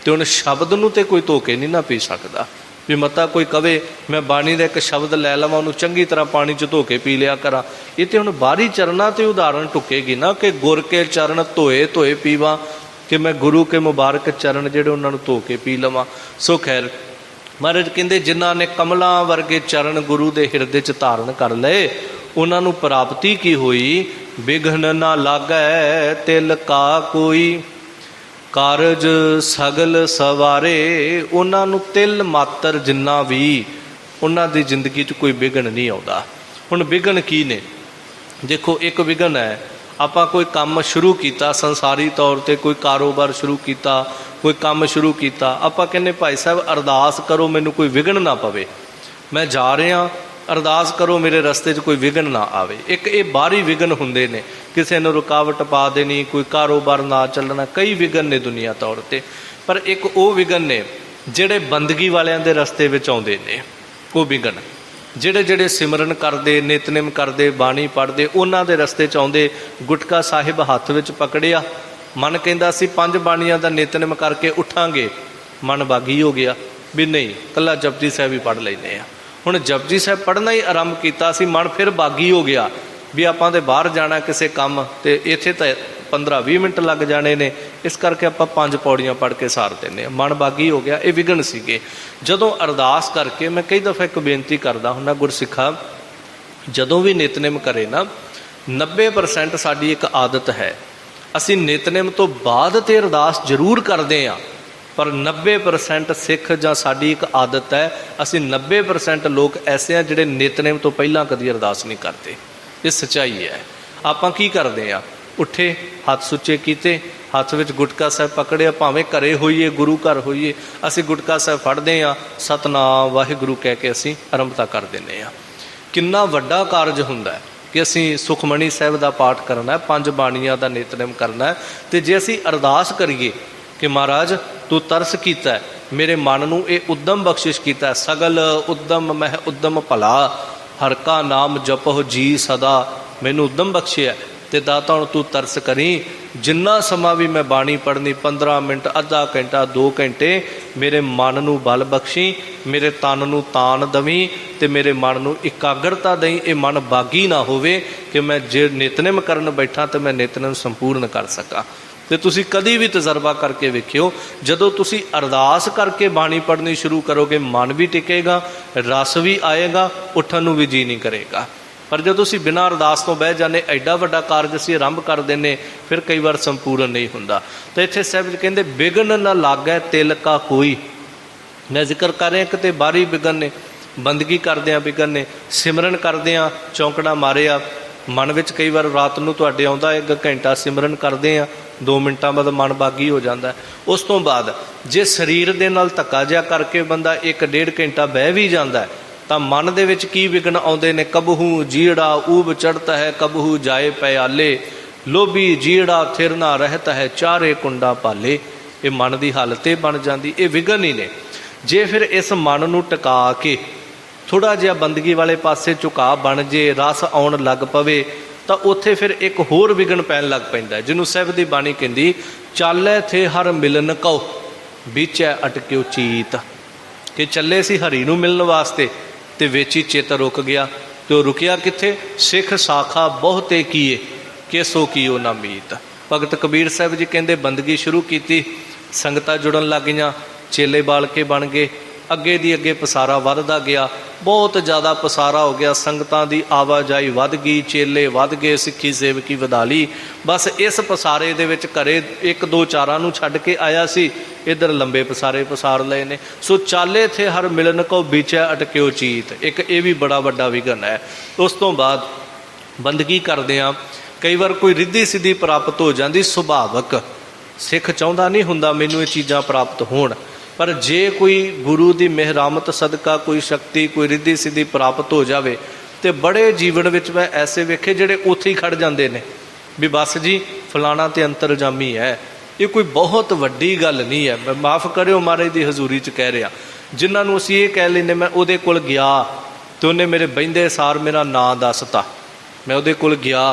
तो हुण शब्द नूं ते कोई धो के नहीं ना पी सकदा। भी मता कोई कवे मैं बाणी का एक शब्द लै लवां उन्हूं चंगी तरह पानी च धो के पी लिया करा, ये तो हुण बाहरी चरणां ते उदाहरण टुकेगी ना कि गुर के चरण धोए धोए पीवा, कि मैं गुरु के मुबारक चरण जिहड़े उन्हां नूं धो के पी लवां। सो खैर महाराज कहंदे जिन्हां ने कमलां वर्गे चरण गुरु दे हिरदे च धारण कर लए उन्हां नूं प्राप्ति की होई, बिघन ना लागै तिल का कोई, कारज सगल सवारे। उन्हां नूं तिल मात्र जिन्ना भी उन्हां दी जिंदगी च कोई विघन नहीं आउंदा। हुण विघन की ने, देखो एक विघन है आपां कोई काम शुरू किया संसारी तौर पर, कोई कारोबार शुरू किया, कोई काम शुरू किया, आपां कहने भाई साहब अरदास करो मैनूं कोई विघन ना पवे, मैं जा रहा अरदास करो मेरे रस्ते च कोई विघन ना आवे। एक ये बाहरी विघन हुंदे ने, किसी ने रुकावट पा देनी, कोई कारोबार ना चलना, कई विघन ने दुनिया तौर पर। पर एक वो विघन ने जिहड़े बंदगी वालियां दे रस्ते विच आउंदे ने, वो विघन जिहड़े जिहड़े सिमरन करदे, नितनेम करदे, बाणी पढ़दे, उन्हां दे रस्ते च आउंदे। गुटका साहिब हत्थ विच पकड़िया, मन कहंदा सी 5 बाणियां दा नितनेम करके उठांगे, मन बागी हो गया भी नहीं कल्ला जपजी साहिब ही पढ़ लैंदे आ। हुण जपजी साहिब पढ़ना ही आरंभ किया सी, मन फिर बागी हो गया भी आपां दे बाहर जाना किसी काम, तो इत्थे तो 15-20 मिनट लग जाने ने, इस करके आपां 5 पौड़ियां पढ़ के सार देने, मन बागी हो गया। ये विघन सीगे। जदों अरदास करके मैं कई दफ़ा एक बेनती करदा हुंदा, गुरसिखा जदों भी नितनेम करे ना 90% साडी एक आदत है, असीं नितनेम तो बाद ते अरदास जरूर करदे आ, पर 90% सिख जां साडी एक आदत है, असीं 90% लोग ऐसे हैं जिहड़े नितनेम तो पहलां कदी अरदास नहीं करते। ये सच्चाई है। आपां की करदे आ, उठे हत्थ सुच्चे कीते, हत्थ विच गुटका साहिब पकड़िया, भावें घरे होईए गुरु घर होईए, असीं गुटका साहिब फड़दे आ, सतनाम वाहिगुरू कह के असीं आरंभता कर दिंदे आ। किन्ना वड्डा कारज हुंदा है कि असीं सुखमणी साहिब दा पाठ करना है, 5 बाणियां दा नितनेम करना है, तो जे असीं अरदास करिए कि महाराज तू तरस कीता है, मेरे मन नूं ये उद्दम बख्शिश कीता है, सगल उद्दम मह उद्दम भला, हर का नाम जपो जी सदा, मैनू उद्दम बख्शिया, तो दाता हुण तू तरस करी, जिन्ना समा भी मैं बाणी पढ़नी 15 मिनट, अद्धा घंटा, 2 घंटे, मेरे मन नूं बल बख्शी, मेरे तन नूं तान दवी, तो मेरे मन नूं एकाग्रता दई, ये मन बागी ना होवे कि मैं जे नितनेम करन बैठा तो मैं नितनेम संपूर्ण कर सका। तो तुसी कदी भी तजर्बा करके वेखियो, जदों तुसी अरदास करके बाणी पढ़नी शुरू करोगे मन भी टिकेगा, रस भी आएगा, उठन नूं भी जी नहीं करेगा। पर जो तुसी बिना अरदास तो बह जाने, एडा वड्डा कारज असीं आरंभ कर देने, फिर कई बार संपूर्ण नहीं हुंदा। तो इत्थे साहिब जी कहंदे बिघन न लागै तिल का कोई। मैं जिक्र कर रहा कि बाहरी विघन ने, बंदगी करदियां विघन ने, सिमरन करदियां चौंकड़ा मारिया, मन विच कई बार रात नूं तुहाडे आउंदा 1 घंटा सिमरन करदे आ, 2 मिनटां बाद मन बागी हो जाता है। उस तो बाद जे शरीर दे नाल धक्का जिहा करके बंदा 1-1.5 घंटा बह भी जाता है, तो मन दे विच की विघन आउंदे ने, कबहू जीड़ा ऊब चढ़ता है, कबहू जाए प्याले, लोभी जीड़ा थिर ना रहता है, चारे कुंडा पाले। ये मन की हालत बन जाती, ये विघन ही ने। जे फिर इस मन नूं टिका के थोड़ा जिहा बंदगी वाले पासे झुका बन जे, रस आउण लग पवे, तो उत्थे फिर एक होर विघन पैन लग पैंदा है, जिन्हों साहिब की बाणी कहती, चालै थे हर मिलन कौ बीचै अटक्यो चीत, कि चले सी हरी नूं मिलण वास्ते, तो विच ही चित रुक गया। तो रुकिया कित्थे? सिख साखा बहुते कीए कि सो कीओ ना मीत। भगत कबीर साहिब जी कहते बंदगी शुरू की, संगतां जुड़न लग गईयां, चेले बाल के बन गए, अगे दी अगे पसारा वधदा गया, बहुत ज़्यादा पसारा हो गया, संगतां दी आवाजाई वध गई, चेले वध गए, सिक्खी सेवकी वधा ली। बस इस पसारे दे विच घरे 1-2-4 नूं छड्ड के आया सी, इधर लंबे पसारे पसार लए ने। सो चाले थे हर मिलन को बीचै अटक्यो चीत, एक ये भी बड़ा वड्डा विघन है। उस तो बाद बंदगी करदिआं कई बार कोई रिद्धि सिद्धि प्राप्त हो जाती सुभावक, सिख चाहुंदा नहीं हुंदा मैनूं ये चीज़ां प्राप्त होण, पर जे कोई गुरु की मेहरामत सदका कोई शक्ति कोई रिद्धि सिद्धि प्राप्त हो जाए तो बड़े जीवन में मैं ऐसे वेखे जिहड़े उत्थे ही खड़ जाते हैं भी बस जी फलाना तो अंतरजामी है। ये कोई बहुत वड्डी गल नहीं है। मैं माफ़ करियो महाराज की हजूरी च कह रहा, जिन्होंने असीं ये कह लेने मैं उहदे कोल गया तो उन्हें मेरे बहिंदे सार मेरा नां दसता, मैं उहदे कोल गया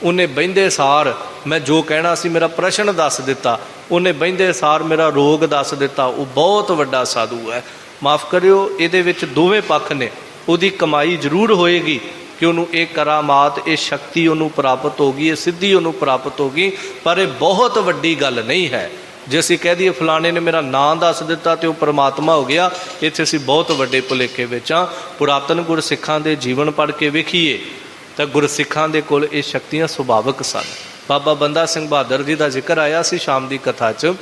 उन्हें बहिंदे सार मैं जो कहना सी मेरा प्रश्न दस दिता, उन्हें बहिंदे सार मेरा रोग दस दिता, वो बहुत वड्डा साधु है। माफ़ करियो इहदे विच दोवें पक्ष ने, उहदी कमाई जरूर होएगी कि उन्होंने एक करामात ये शक्ति उन्होंने प्राप्त होगी, ये सिद्धि उन्होंने प्राप्त होगी, पर यह बहुत वड्डी गल नहीं है। जे असीं कह दईए फलाने ने मेरा नां दस दिता तो वह परमात्मा हो गया, इत्थे असीं बहुत वड्डे भुलेखे विच हां। पुरातन गुरसिखां दे जीवन पढ़ के वेखीए तो गुरसिखां दे कोल ये शक्तियां सुभावक सन। बाबा बंदा सिंह बहादुर जी का जिक्र आया सी शाम की कथा च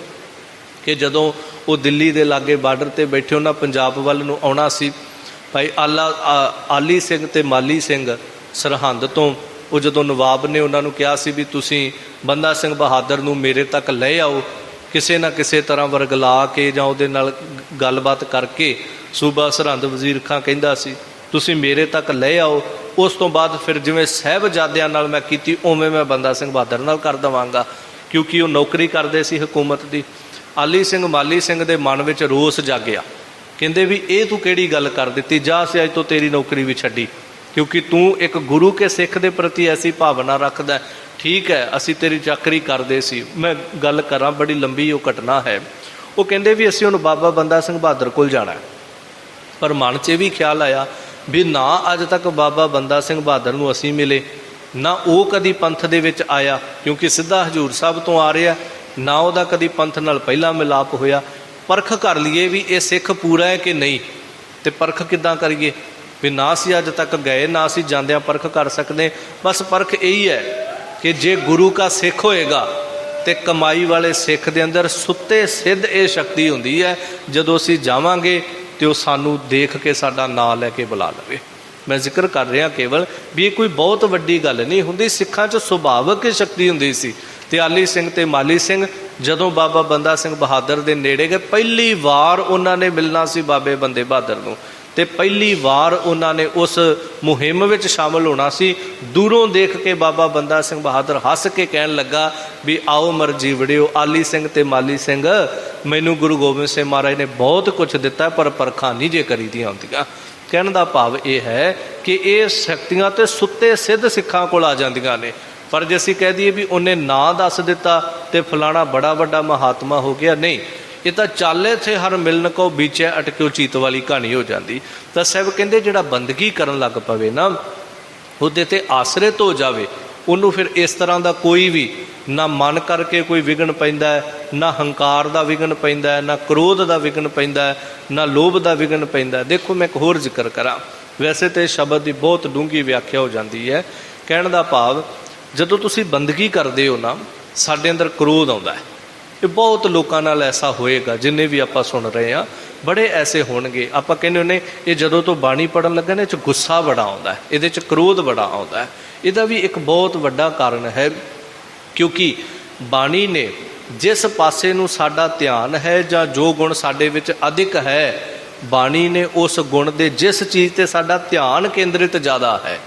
कि जदों वो दिल्ली के लागे बार्डर ते बैठे उन्हां पंजाब वल नूं आउणा सी, भाई आली सिंह ते माली सिंह सरहंद तो वो जदों नवाब ने उन्होंने कहा सी भी तुसीं बंदा सिंह बहादुर नूं मेरे तक ले आओ, किसी ना किसी तरह वरगला के जां उहदे नाल गलबात करके, सूबा सरहंद वजीर खां कहिंदा सी तुसीं मेरे तक ले आओ, उस तो बाद फिर जिवें साहिबजादियां नाल मैं कीती उवें मैं बंदा सिंह बहादुर नाल कर देवांगा, क्योंकि वो नौकरी करदे सी हुकूमत दी। आली सिंह माली सिंह दे मन विच रोस जागिया, कहंदे भी ये तू किहड़ी गल कर दित्ती, जा असीं अज तो तेरी नौकरी भी छड्डी, क्योंकि तू एक गुरु के सिख के प्रति ऐसी भावना रखदा। ठीक है असीं तेरी चाकरी करदे सी, मैं गल करां बड़ी लंबी वो घटना है। वो कहंदे भी असीं हुण बाबा बंदा सिंह बहादुर कोल जाना है, पर मन च भी ख्याल आया भी ना अज तक बाबा बंदा सिंह बहादुर नूं असीं मिले, ना वो कदी पंथ दे विच आया, क्योंकि सीधा हजूर साहब तो आ रहा, ना उहदा कदी पंथ नाल पहला मिलाप होया। परख कर लीए भी ये सिख पूरा है कि नहीं, तो परख किद्दां करिए भी ना असीं अज तक गए, ना असीं जांदियां परख कर सकते। बस परख यही है कि जे गुरु का सिख होएगा तो कमाई वाले सिख दे अंदर सुत्ते सिद्ध ये शक्ति हुंदी है, जदों असीं जावांगे तो वह सानू देख के साडा नाम लैके बुला लवे। मैं जिक्र कर रहा केवल भी ये कोई बहुत वड्डी गल नहीं हुंदी, सिखां च सुभावक शक्ति हुंदी सी। ते आली सिंह ते माली सिंह जदों बाबा बंदा सिंह बहादुर दे नेड़े गए, पहली वार उन्होंने मिलना सी बाबे बंदे बहादुर नूं, ते पहली वार उन्होंने उस मुहिम विच शामिल होना सी। दूरों देख के बाबा बंदा सिंह बहादुर हस के कहन लगा भी आओ मर्जी वड़ियो, आली सिंह ते माली सिंह मैनू गुरु गोबिंद सिंह महाराज ने बहुत कुछ दिता, पर परखां नहीं जे करी दियां हुंदियां। कहने का भाव यह है कि ये शक्तियां तो सुत्ते सिद्ध सिखां कोल आ जांदियां ने, पर जे असीं कह दईए भी उन्हें नां दस दिता तो फलाना बड़ा वड्डा महात्मा हो गया, नहीं, ये तो चाले थे हर मिलन को बीचे अटक्यो चीत वाली कहानी हो जाती। तो साहब कहते जिहड़ा बंदगी करन लग पवे ना उहदे ते आश्रित हो जावे, उन्होंने फिर इस तरह का कोई भी ना मन करके कोई विघन पैंदा है, ना हंकार का विघन पैंदा है, ना क्रोध का विघन पैंदा है, ना लोभ का विघन पैंदा है। देखो मैं एक होर जिक्र करा, वैसे तो शब्द की बहुत डूंगी व्याख्या हो जाती है। कहने का भाव जदों तुसीं बंदगी करते हो ना, साडे अंदर क्रोध आउंदा है। ये बहुत लोगों नाल ऐसा होएगा, जिन्हें भी आप सुन रहे हैं बड़े ऐसे होणगे। आप कहने होने ये जदों तो बाणी पढ़न लगे ना, गुस्सा बड़ा आउंदा है, ये क्रोध बड़ा आउंदा है। इसका भी एक बहुत वड्डा कारण है, क्योंकि बाणी ने जिस पासे नूं साडा ध्यान है जां जो गुण साडे विच अधिक है, बाणी ने उस गुण दे जिस चीज़ ते साडा ध्यान केंद्रित ज़्यादा है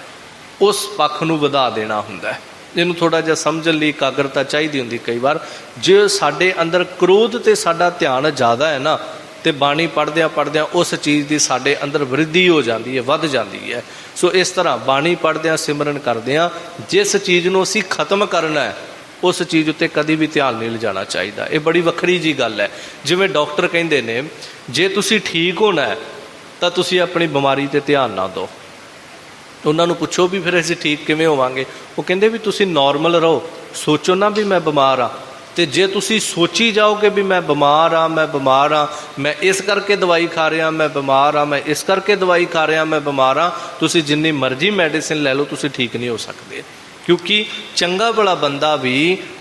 उस पक्ष नूं वधा देना हुंदा है। इनू थोड़ा जिहा समझण लई एकाग्रता चाहिदी हुंदी। कई बार जे साडे अंदर क्रोध ते साडा ध्यान ज़्यादा है ना, तो बाणी पढ़द्या पढ़द्या उस चीज़ की साडे अंदर वृद्धि हो जाती है, वध जाती है। सो इस तरह बाणी पढ़द्या सिमरन करद्या जिस चीज़ नूं असीं खत्म करना है उस चीज़ उत्ते कभी भी ध्यान नहीं लिजाना चाहिए। ये बड़ी वखरी जी गल है। जिवें डॉक्टर कहिंदे ने जे तुसीं ठीक होना है तो तुसीं अपनी बीमारी ते ध्यान ना दो। उन्होंने पूछो भी फिर असीं ठीक किवें होवांगे, वो कहिंदे भी तुसीं नॉर्मल रहो, सोचो ना भी मैं बीमार हाँ, तो जे तुसीं सोची जाओगे भी मैं बीमार हाँ, मैं बीमार हाँ, मैं इस करके दवाई खा रहा, मैं बीमार हाँ, मैं इस करके दवाई खा रहा, मैं बीमार हाँ, तुसीं जिन्नी मर्जी मैडिसिन ले लो तुसीं ठीक नहीं हो सकते। क्योंकि चंगा भला बंदा भी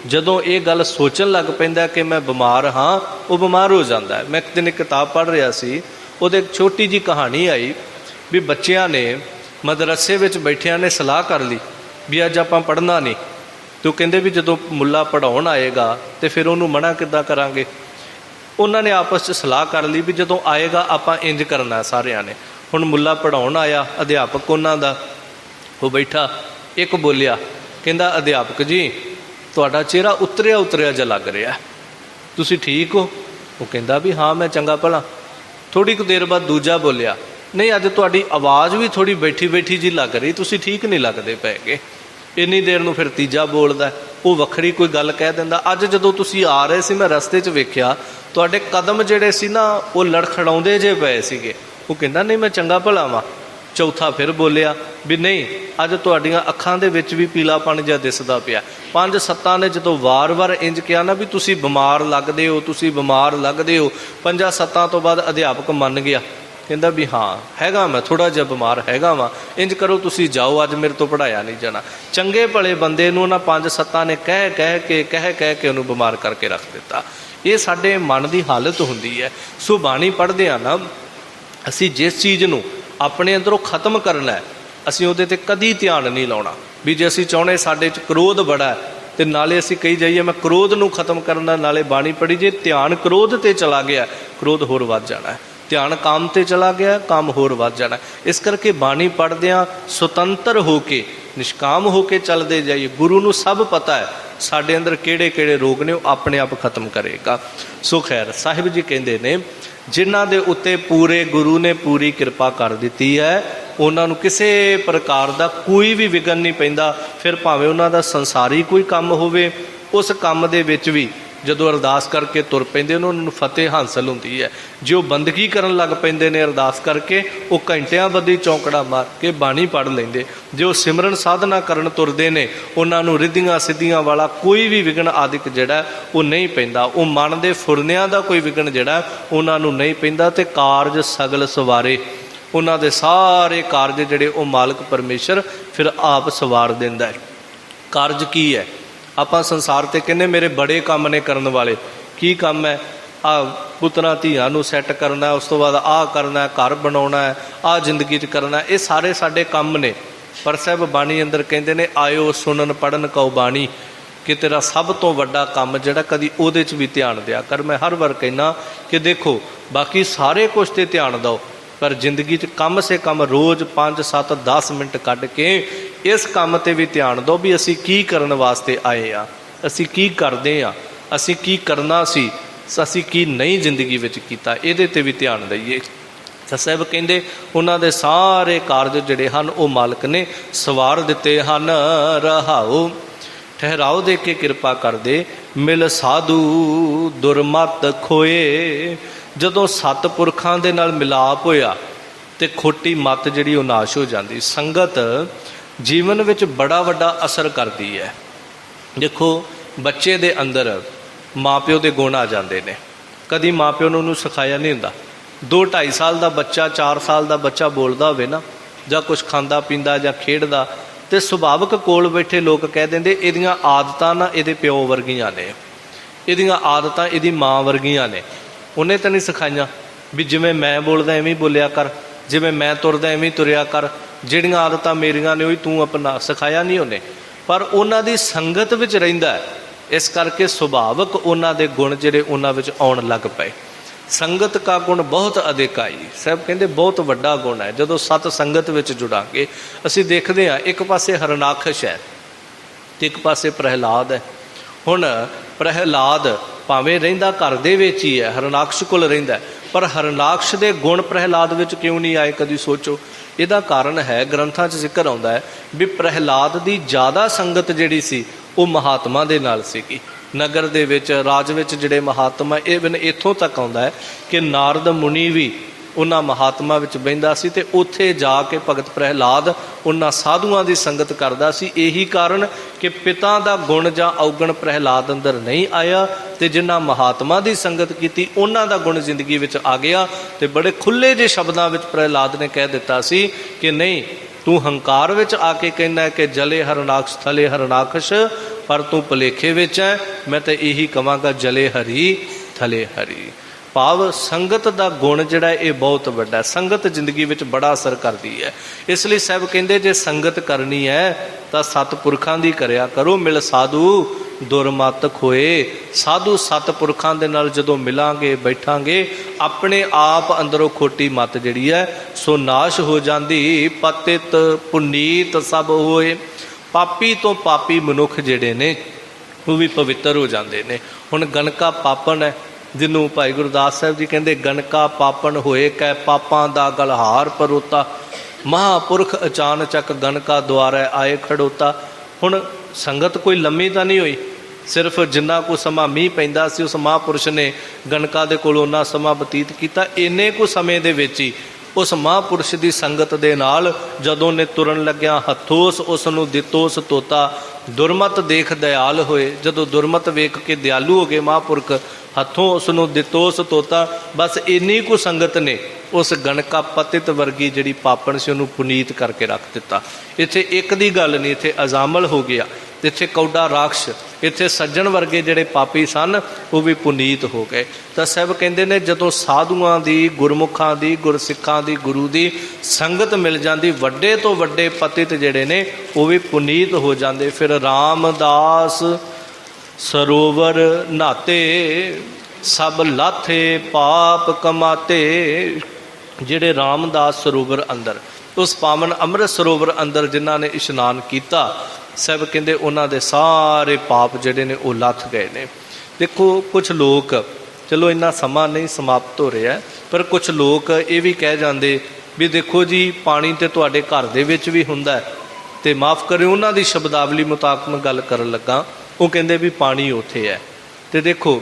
जदों ये गल सोचन लग पैंदा कि मैं बीमार हाँ, वो बीमार हो जाता है। मैं एक दिन एक किताब पढ़ रहा सी, उहदे एक छोटी जी कहानी आई भी बच्चियां ने मदरसे विच बैठिया ने सलाह कर ली भी अज आपां पढ़ना नहीं, तो कहते भी जो मुला पढ़ाउण आएगा तो फिर उन्होंने मना किद्दां करांगे। उन्होंने आपस च सलाह कर ली भी जो आएगा आपां इंज करना सारिਆਂ ने। हुण मुला पढ़ाउण आया अध्यापक उन्हां दा, वो बैठा, एक बोलिया कहंदा अध्यापक जी तुहाडा चेहरा उतरिया उतरिया जिहा लग रहा, तुसीं ठीक हो? वो कहंदा भी हाँ मैं चंगा भला। थोड़ी कुछ देर बाद दूजा बोलिया नहीं अज तुहाडी आवाज़ भी थोड़ी बैठी बैठी जी लग रही, तुसीं ठीक नहीं लगदे पैगे। इन्नी देर नूं फिर तीजा बोलदा, वो वखरी कोई गल कह दिंदा अज जदों तुसीं आ रहे सी मैं रस्ते च वेख्या तुहाडे कदम जिहड़े सी ना वो लड़खड़ाउंदे जे पए सीगे। वो कहंदा नहीं मैं चंगा भला वां। चौथा फिर बोलिया भी नहीं अज तुहाडीआं अखां दे विच भी पीलापन जिहा दिसदा पिया। पंज सत्तां ने जदों वार वार इंज किहा ना भी तुसीं बीमार लगदे हो, तुसीं बीमार लगदे हो, पंजां सत्तां तो बाद अध्यापक मन गया, कहंदा भी हाँ हैगा मैं थोड़ा जिहा बीमार हैगा वां, इंज करो तुसीं जाओ अज मेरे तो पढ़ाया नहीं जाना। चंगे भले बंदे नूं ना पंज सत्तां ने कह कह के उहनूं बीमार करके रख दिता। ये साडे मन की हालत हुंदी है। सो बाणी पढ़दे आ ना असीं जिस चीज़ नूं अपने अंदरों खत्म करना है असीं उहदे ते कदी ध्यान नहीं लाउणा। भी जे असीं चाहुंदे साडे च क्रोध बड़ा है तो नाले असीं कही जाइए मैं क्रोध नूं खत्म करना, नाले बाणी पढ़ी जे ध्यान क्रोध ते चला गया क्रोध होर वध जाना है, ध्यान काम ते चला गया काम होर वध जाना है। इस करके बाणी पढ़दिआं सुतंत्र होके निष्काम होके चलते जाइए। गुरु नूं सब पता है साडे अंदर किहड़े किहड़े रोग ने अपने आप खत्म करेगा। सो खैर साहिब जी कहंदे ने जिन्हां दे उत्ते पूरे गुरु ने पूरी कृपा कर दी है उन्हां नूं किसी प्रकार का कोई भी विघन नहीं पैंदा। फिर भावें उन्हां दा संसारी कोई काम होवे उस काम दे विच भी जदों अरदास करके तुर पैंदे उन्होंने फतेह हासिल होंदी है। जो बंदगी करन लग पैंदे ने अरदास करके वो घंटियां बदी चौंकड़ा मार के बाणी पढ़ लेंदे। जो सिमरन साधना करन तुरदे ने उन्होंने रिद्धियां सिद्धियां वाला कोई भी विघन आदिक जिहड़ा वो नहीं पैंदा। वो मन दे फुरनियां दा कोई विघन जिहड़ा उन्होंने नहीं पैंदा ते कारज सगल सवारे उन्हां दे सारे कारज जिहड़े वो मालक परमेश्वर फिर आप सवार दिंदा है। कारज की है आपां संसार ते कहने मेरे बड़े काम ने करन वाले, की काम है आ पुत्रां धीआं नूं सैट करना है, उस तो बाद आ करना है, घर बनाउणा है, आ जिंदगी च करना है, ये सारे साडे काम ने। पर साहब बाणी अंदर कहंदे ने आयो सुनन पढ़न कौ बाणी कि तेरा सब तो वड्डा काम जिहड़ा कदी उहदे च भी ध्यान दिया कर। मैं हर बार कहना कि देखो बाकी सारे कुछ ते ध्यान दो पर जिंदगी च कम से कम रोज़ 5 7 10 मिनट कढ़ के इस काम ते भी ध्यान दो भी असी की करन वास्ते आए आ, असी की करदे आ, असी की करना सी, असी की नहीं जिंदगी विच कीता, इहदे ते भी ध्यान दईए। तो साहब कहंदे उन्हां दे सारे कारज जिहड़े हन वो मालक ने सवार दिते हन। रहाओ ठहराओ दे के कृपा कर दे मिल साधु दुरमत खोए। जदों सतपुरखां दे नाल मिलाप होया ते खोटी मत जिहड़ी वो नाश हो जाती। संगत जीवन विच बड़ा वड्डा असर करती है। देखो बच्चे दे अंदर माँ प्यो के गुण आ जाते हैं, कभी माँ प्यो ने उन्होंने सिखाया नहीं होंदा। 2-2.5 साल का बच्चा 4 साल का बच्चा बोलता होवे ना जां कुछ खांदा पींदा जां खेडदा ते सुभाविक कोल बैठे लोग कह देंदे इहदियां आदतां ना इहदे प्यो वर्गियां ने, इहदियां आदतां इहदी माँ वर्गियां ने। उन्हें तो नहीं सिखाइया भी जिवें मैं बोलदा इवें बोलिया कर, जिवें मैं तुरदा इवें तुरिया कर, जिहड़ियां आदतां मेरियां ने उही तूं अपना। सिखाया नहीं उन्हें, पर उन्हां दी संगत विच रहिंदा है, इस करके सुभाविक उन्हां दे गुण जिहड़े उन्हां विच आउण लग पए। संगत का गुण बहुत अधिक आई। साहब कहंदे बहुत वड्डा गुण है। जदों सत संगत विच जुड़ांगे असीं देखदे हां एक पासे हरनाखश है ते एक पासे प्रहलाद है। हुण प्रहलाद भावें रहिंदा घर दे विच ही है, हरनाक्ष कोल रहिंदा है, पर हरनाक्ष दे गुण प्रहलाद विच क्यों नहीं आए? कदी सोचो। इहदा कारण है ग्रंथां 'च जिक्र आउंदा है भी प्रहलाद दी ज़्यादा संगत जिहड़ी सी वो महात्मा दे नाल सीगी। नगर दे विच राज विच जिहड़े महात्मा इवन इत्थों तक आउंदा है कि नारद मुनि भी उन्हां महात्मा विच बहिंदा सी ते उत्थे जाके भगत प्रहलाद उन्हां साधुआं दी संगत करदा सी। यही कारण कि पिता दा गुण जां अवगुण प्रहलाद अंदर नहीं आया ते जिन्हां महात्मा दी संगत कीती उन्हां दा गुण जिंदगी विच आ गया। ते बड़े खुले जे शब्दां विच प्रहलाद ने कह दिता सी कि नहीं तू हंकार विच आके कहना है कि जले हरनाक्ष थले हरनाखश, पर तू भुलेखे विच है। मैं तो यही कहांगा जले हरी थले हरी। ਭਾਵ ਸੰਗਤ ਦਾ ਗੁਣ ਜਿਹੜਾ ਇਹ ਬਹੁਤ ਵੱਡਾ ਹੈ। ਸੰਗਤ ਜ਼ਿੰਦਗੀ ਵਿੱਚ ਬੜਾ ਅਸਰ ਕਰਦੀ ਹੈ। ਇਸ ਲਈ ਸਾਹਿਬ ਕਹਿੰਦੇ ਜੇ ਸੰਗਤ ਕਰਨੀ ਹੈ ਤਾਂ ਸਤਿਪੁਰਖਾਂ ਦੀ ਕਰਿਆ ਕਰੋ। ਮਿਲ ਸਾਧੂ ਦੁਰਮਤ ਖੋਏ। ਸਾਧੂ ਸਤਿਪੁਰਖਾਂ ਦੇ ਨਾਲ ਜਦੋਂ ਮਿਲਾਂਗੇ ਬੈਠਾਂਗੇ ਆਪਣੇ ਆਪ ਅੰਦਰੋਂ ਖੋਟੀ ਮਤ ਜਿਹੜੀ ਹੈ ਸੋ ਨਾਸ਼ ਹੋ ਜਾਂਦੀ। ਪਤਿਤ ਪੁਨੀਤ ਸਭ ਹੋਏ। ਪਾਪੀ ਤੋਂ ਪਾਪੀ ਮਨੁੱਖ ਜਿਹੜੇ ਨੇ ਉਹ ਵੀ ਪਵਿੱਤਰ ਹੋ ਜਾਂਦੇ ਨੇ। ਹੁਣ ਗਨਕਾ ਪਾਪਣ ਹੈ, ਜਿਹਨੂੰ ਭਾਈ ਗੁਰਦਾਸ ਸਾਹਿਬ ਜੀ ਕਹਿੰਦੇ ਗਨਕਾ ਪਾਪਣ ਹੋਏ ਕੈ ਪਾਪਾਂ ਦਾ ਗਲਹਾਰ ਪਰੋਤਾ। ਮਹਾਂਪੁਰਖ ਅਚਾਨਚਕ ਗਨਕਾ ਦੁਆਰੇ ਆਏ ਖੜੋਤਾ। ਹੁਣ ਸੰਗਤ ਕੋਈ ਲੰਮੀ ਤਾਂ ਨਹੀਂ ਹੋਈ, ਸਿਰਫ ਜਿੰਨਾ ਕੁ ਸਮਾਂ ਮੀਂਹ ਪੈਂਦਾ ਸੀ ਉਸ ਮਹਾਂਪੁਰਸ਼ ਨੇ ਗਨਕਾ ਦੇ ਕੋਲ ਉਹਨਾਂ ਸਮਾਂ ਬਤੀਤ ਕੀਤਾ। ਇੰਨੇ ਕੁ ਸਮੇਂ ਦੇ ਵਿੱਚ ਹੀ ਉਸ ਮਹਾਂਪੁਰਸ਼ ਦੀ ਸੰਗਤ ਦੇ ਨਾਲ ਜਦੋਂ ਨੇ ਤੁਰਨ ਲੱਗਿਆ ਹੱਥੋਸ ਉਸ ਨੂੰ ਦਿੱਤੋਸ ਤੋਤਾ। ਦੁਰਮਤ ਦੇਖ ਦਿਆਲ ਹੋਏ। ਜਦੋਂ ਦੁਰਮਤ ਵੇਖ ਕੇ ਦਿਆਲੂ ਹੋ ਗਏ ਮਹਾਂਪੁਰਖ, ਹੱਥੋਂ ਉਸ ਨੂੰ ਦਿੱਤੋਸ ਤੋਤਾ। ਬਸ ਇੰਨੀ ਕੁ ਸੰਗਤ ਨੇ ਉਸ ਗਣਕਾ ਪਤਿਤ ਵਰਗੀ ਜਿਹੜੀ ਪਾਪਣ ਸੀ ਉਹਨੂੰ ਪੁਨੀਤ ਕਰਕੇ ਰੱਖ ਦਿੱਤਾ। ਇੱਥੇ ਇੱਕ ਦੀ ਗੱਲ ਨਹੀਂ, ਇੱਥੇ ਅਜ਼ਾਮਲ ਹੋ ਗਿਆ, ਇੱਥੇ ਕੌਡਾ ਰਾਖਸ਼, ਇੱਥੇ ਸੱਜਣ ਵਰਗੇ ਜਿਹੜੇ ਪਾਪੀ ਸਨ ਉਹ ਵੀ ਪੁਨੀਤ ਹੋ ਗਏ। ਤਾਂ ਸਾਹਿਬ ਕਹਿੰਦੇ ਨੇ ਜਦੋਂ ਸਾਧੂਆਂ ਦੀ, ਗੁਰਮੁਖਾਂ ਦੀ, ਗੁਰਸਿੱਖਾਂ ਦੀ, ਗੁਰੂ ਦੀ ਸੰਗਤ ਮਿਲ ਜਾਂਦੀ, ਵੱਡੇ ਤੋਂ ਵੱਡੇ ਪਤਿਤ ਜਿਹੜੇ ਨੇ ਉਹ ਵੀ ਪੁਨੀਤ ਹੋ ਜਾਂਦੇ। ਫਿਰ ਰਾਮਦਾਸ ਸਰੋਵਰ ਨਹਾਤੇ ਸਭ ਲਾਥੇ ਪਾਪ ਕਮਾਤੇ। ਜਿਹੜੇ ਰਾਮਦਾਸ ਸਰੋਵਰ ਅੰਦਰ, ਉਸ ਪਾਵਨ ਅੰਮ੍ਰਿਤ ਸਰੋਵਰ ਅੰਦਰ ਜਿਨ੍ਹਾਂ ਨੇ ਇਸ਼ਨਾਨ ਕੀਤਾ, ਸਾਹਿਬ ਕਹਿੰਦੇ ਉਹਨਾਂ ਦੇ ਸਾਰੇ ਪਾਪ ਜਿਹੜੇ ਨੇ ਉਹ ਲੱਥ ਗਏ ਨੇ। ਦੇਖੋ ਕੁਝ ਲੋਕ, ਚਲੋ ਇੰਨਾ ਸਮਾਂ ਨਹੀਂ ਸਮਾਪਤ ਹੋ ਰਿਹਾ, ਪਰ ਕੁਝ ਲੋਕ ਇਹ ਵੀ ਕਹਿ ਜਾਂਦੇ ਵੀ ਦੇਖੋ ਜੀ ਪਾਣੀ ਤੇ ਤੁਹਾਡੇ ਘਰ ਦੇ ਵਿੱਚ ਵੀ ਹੁੰਦਾ। ਤੇ ਮਾਫ ਕਰਿਓ ਉਹਨਾਂ ਦੀ ਸ਼ਬਦਾਵਲੀ ਮੁਤਾਬਕ ਮੈਂ ਗੱਲ ਕਰਨ ਲੱਗਾ, ਉਹ ਕਹਿੰਦੇ ਵੀ ਪਾਣੀ ਉੱਥੇ ਹੈ। ਤੇ ਦੇਖੋ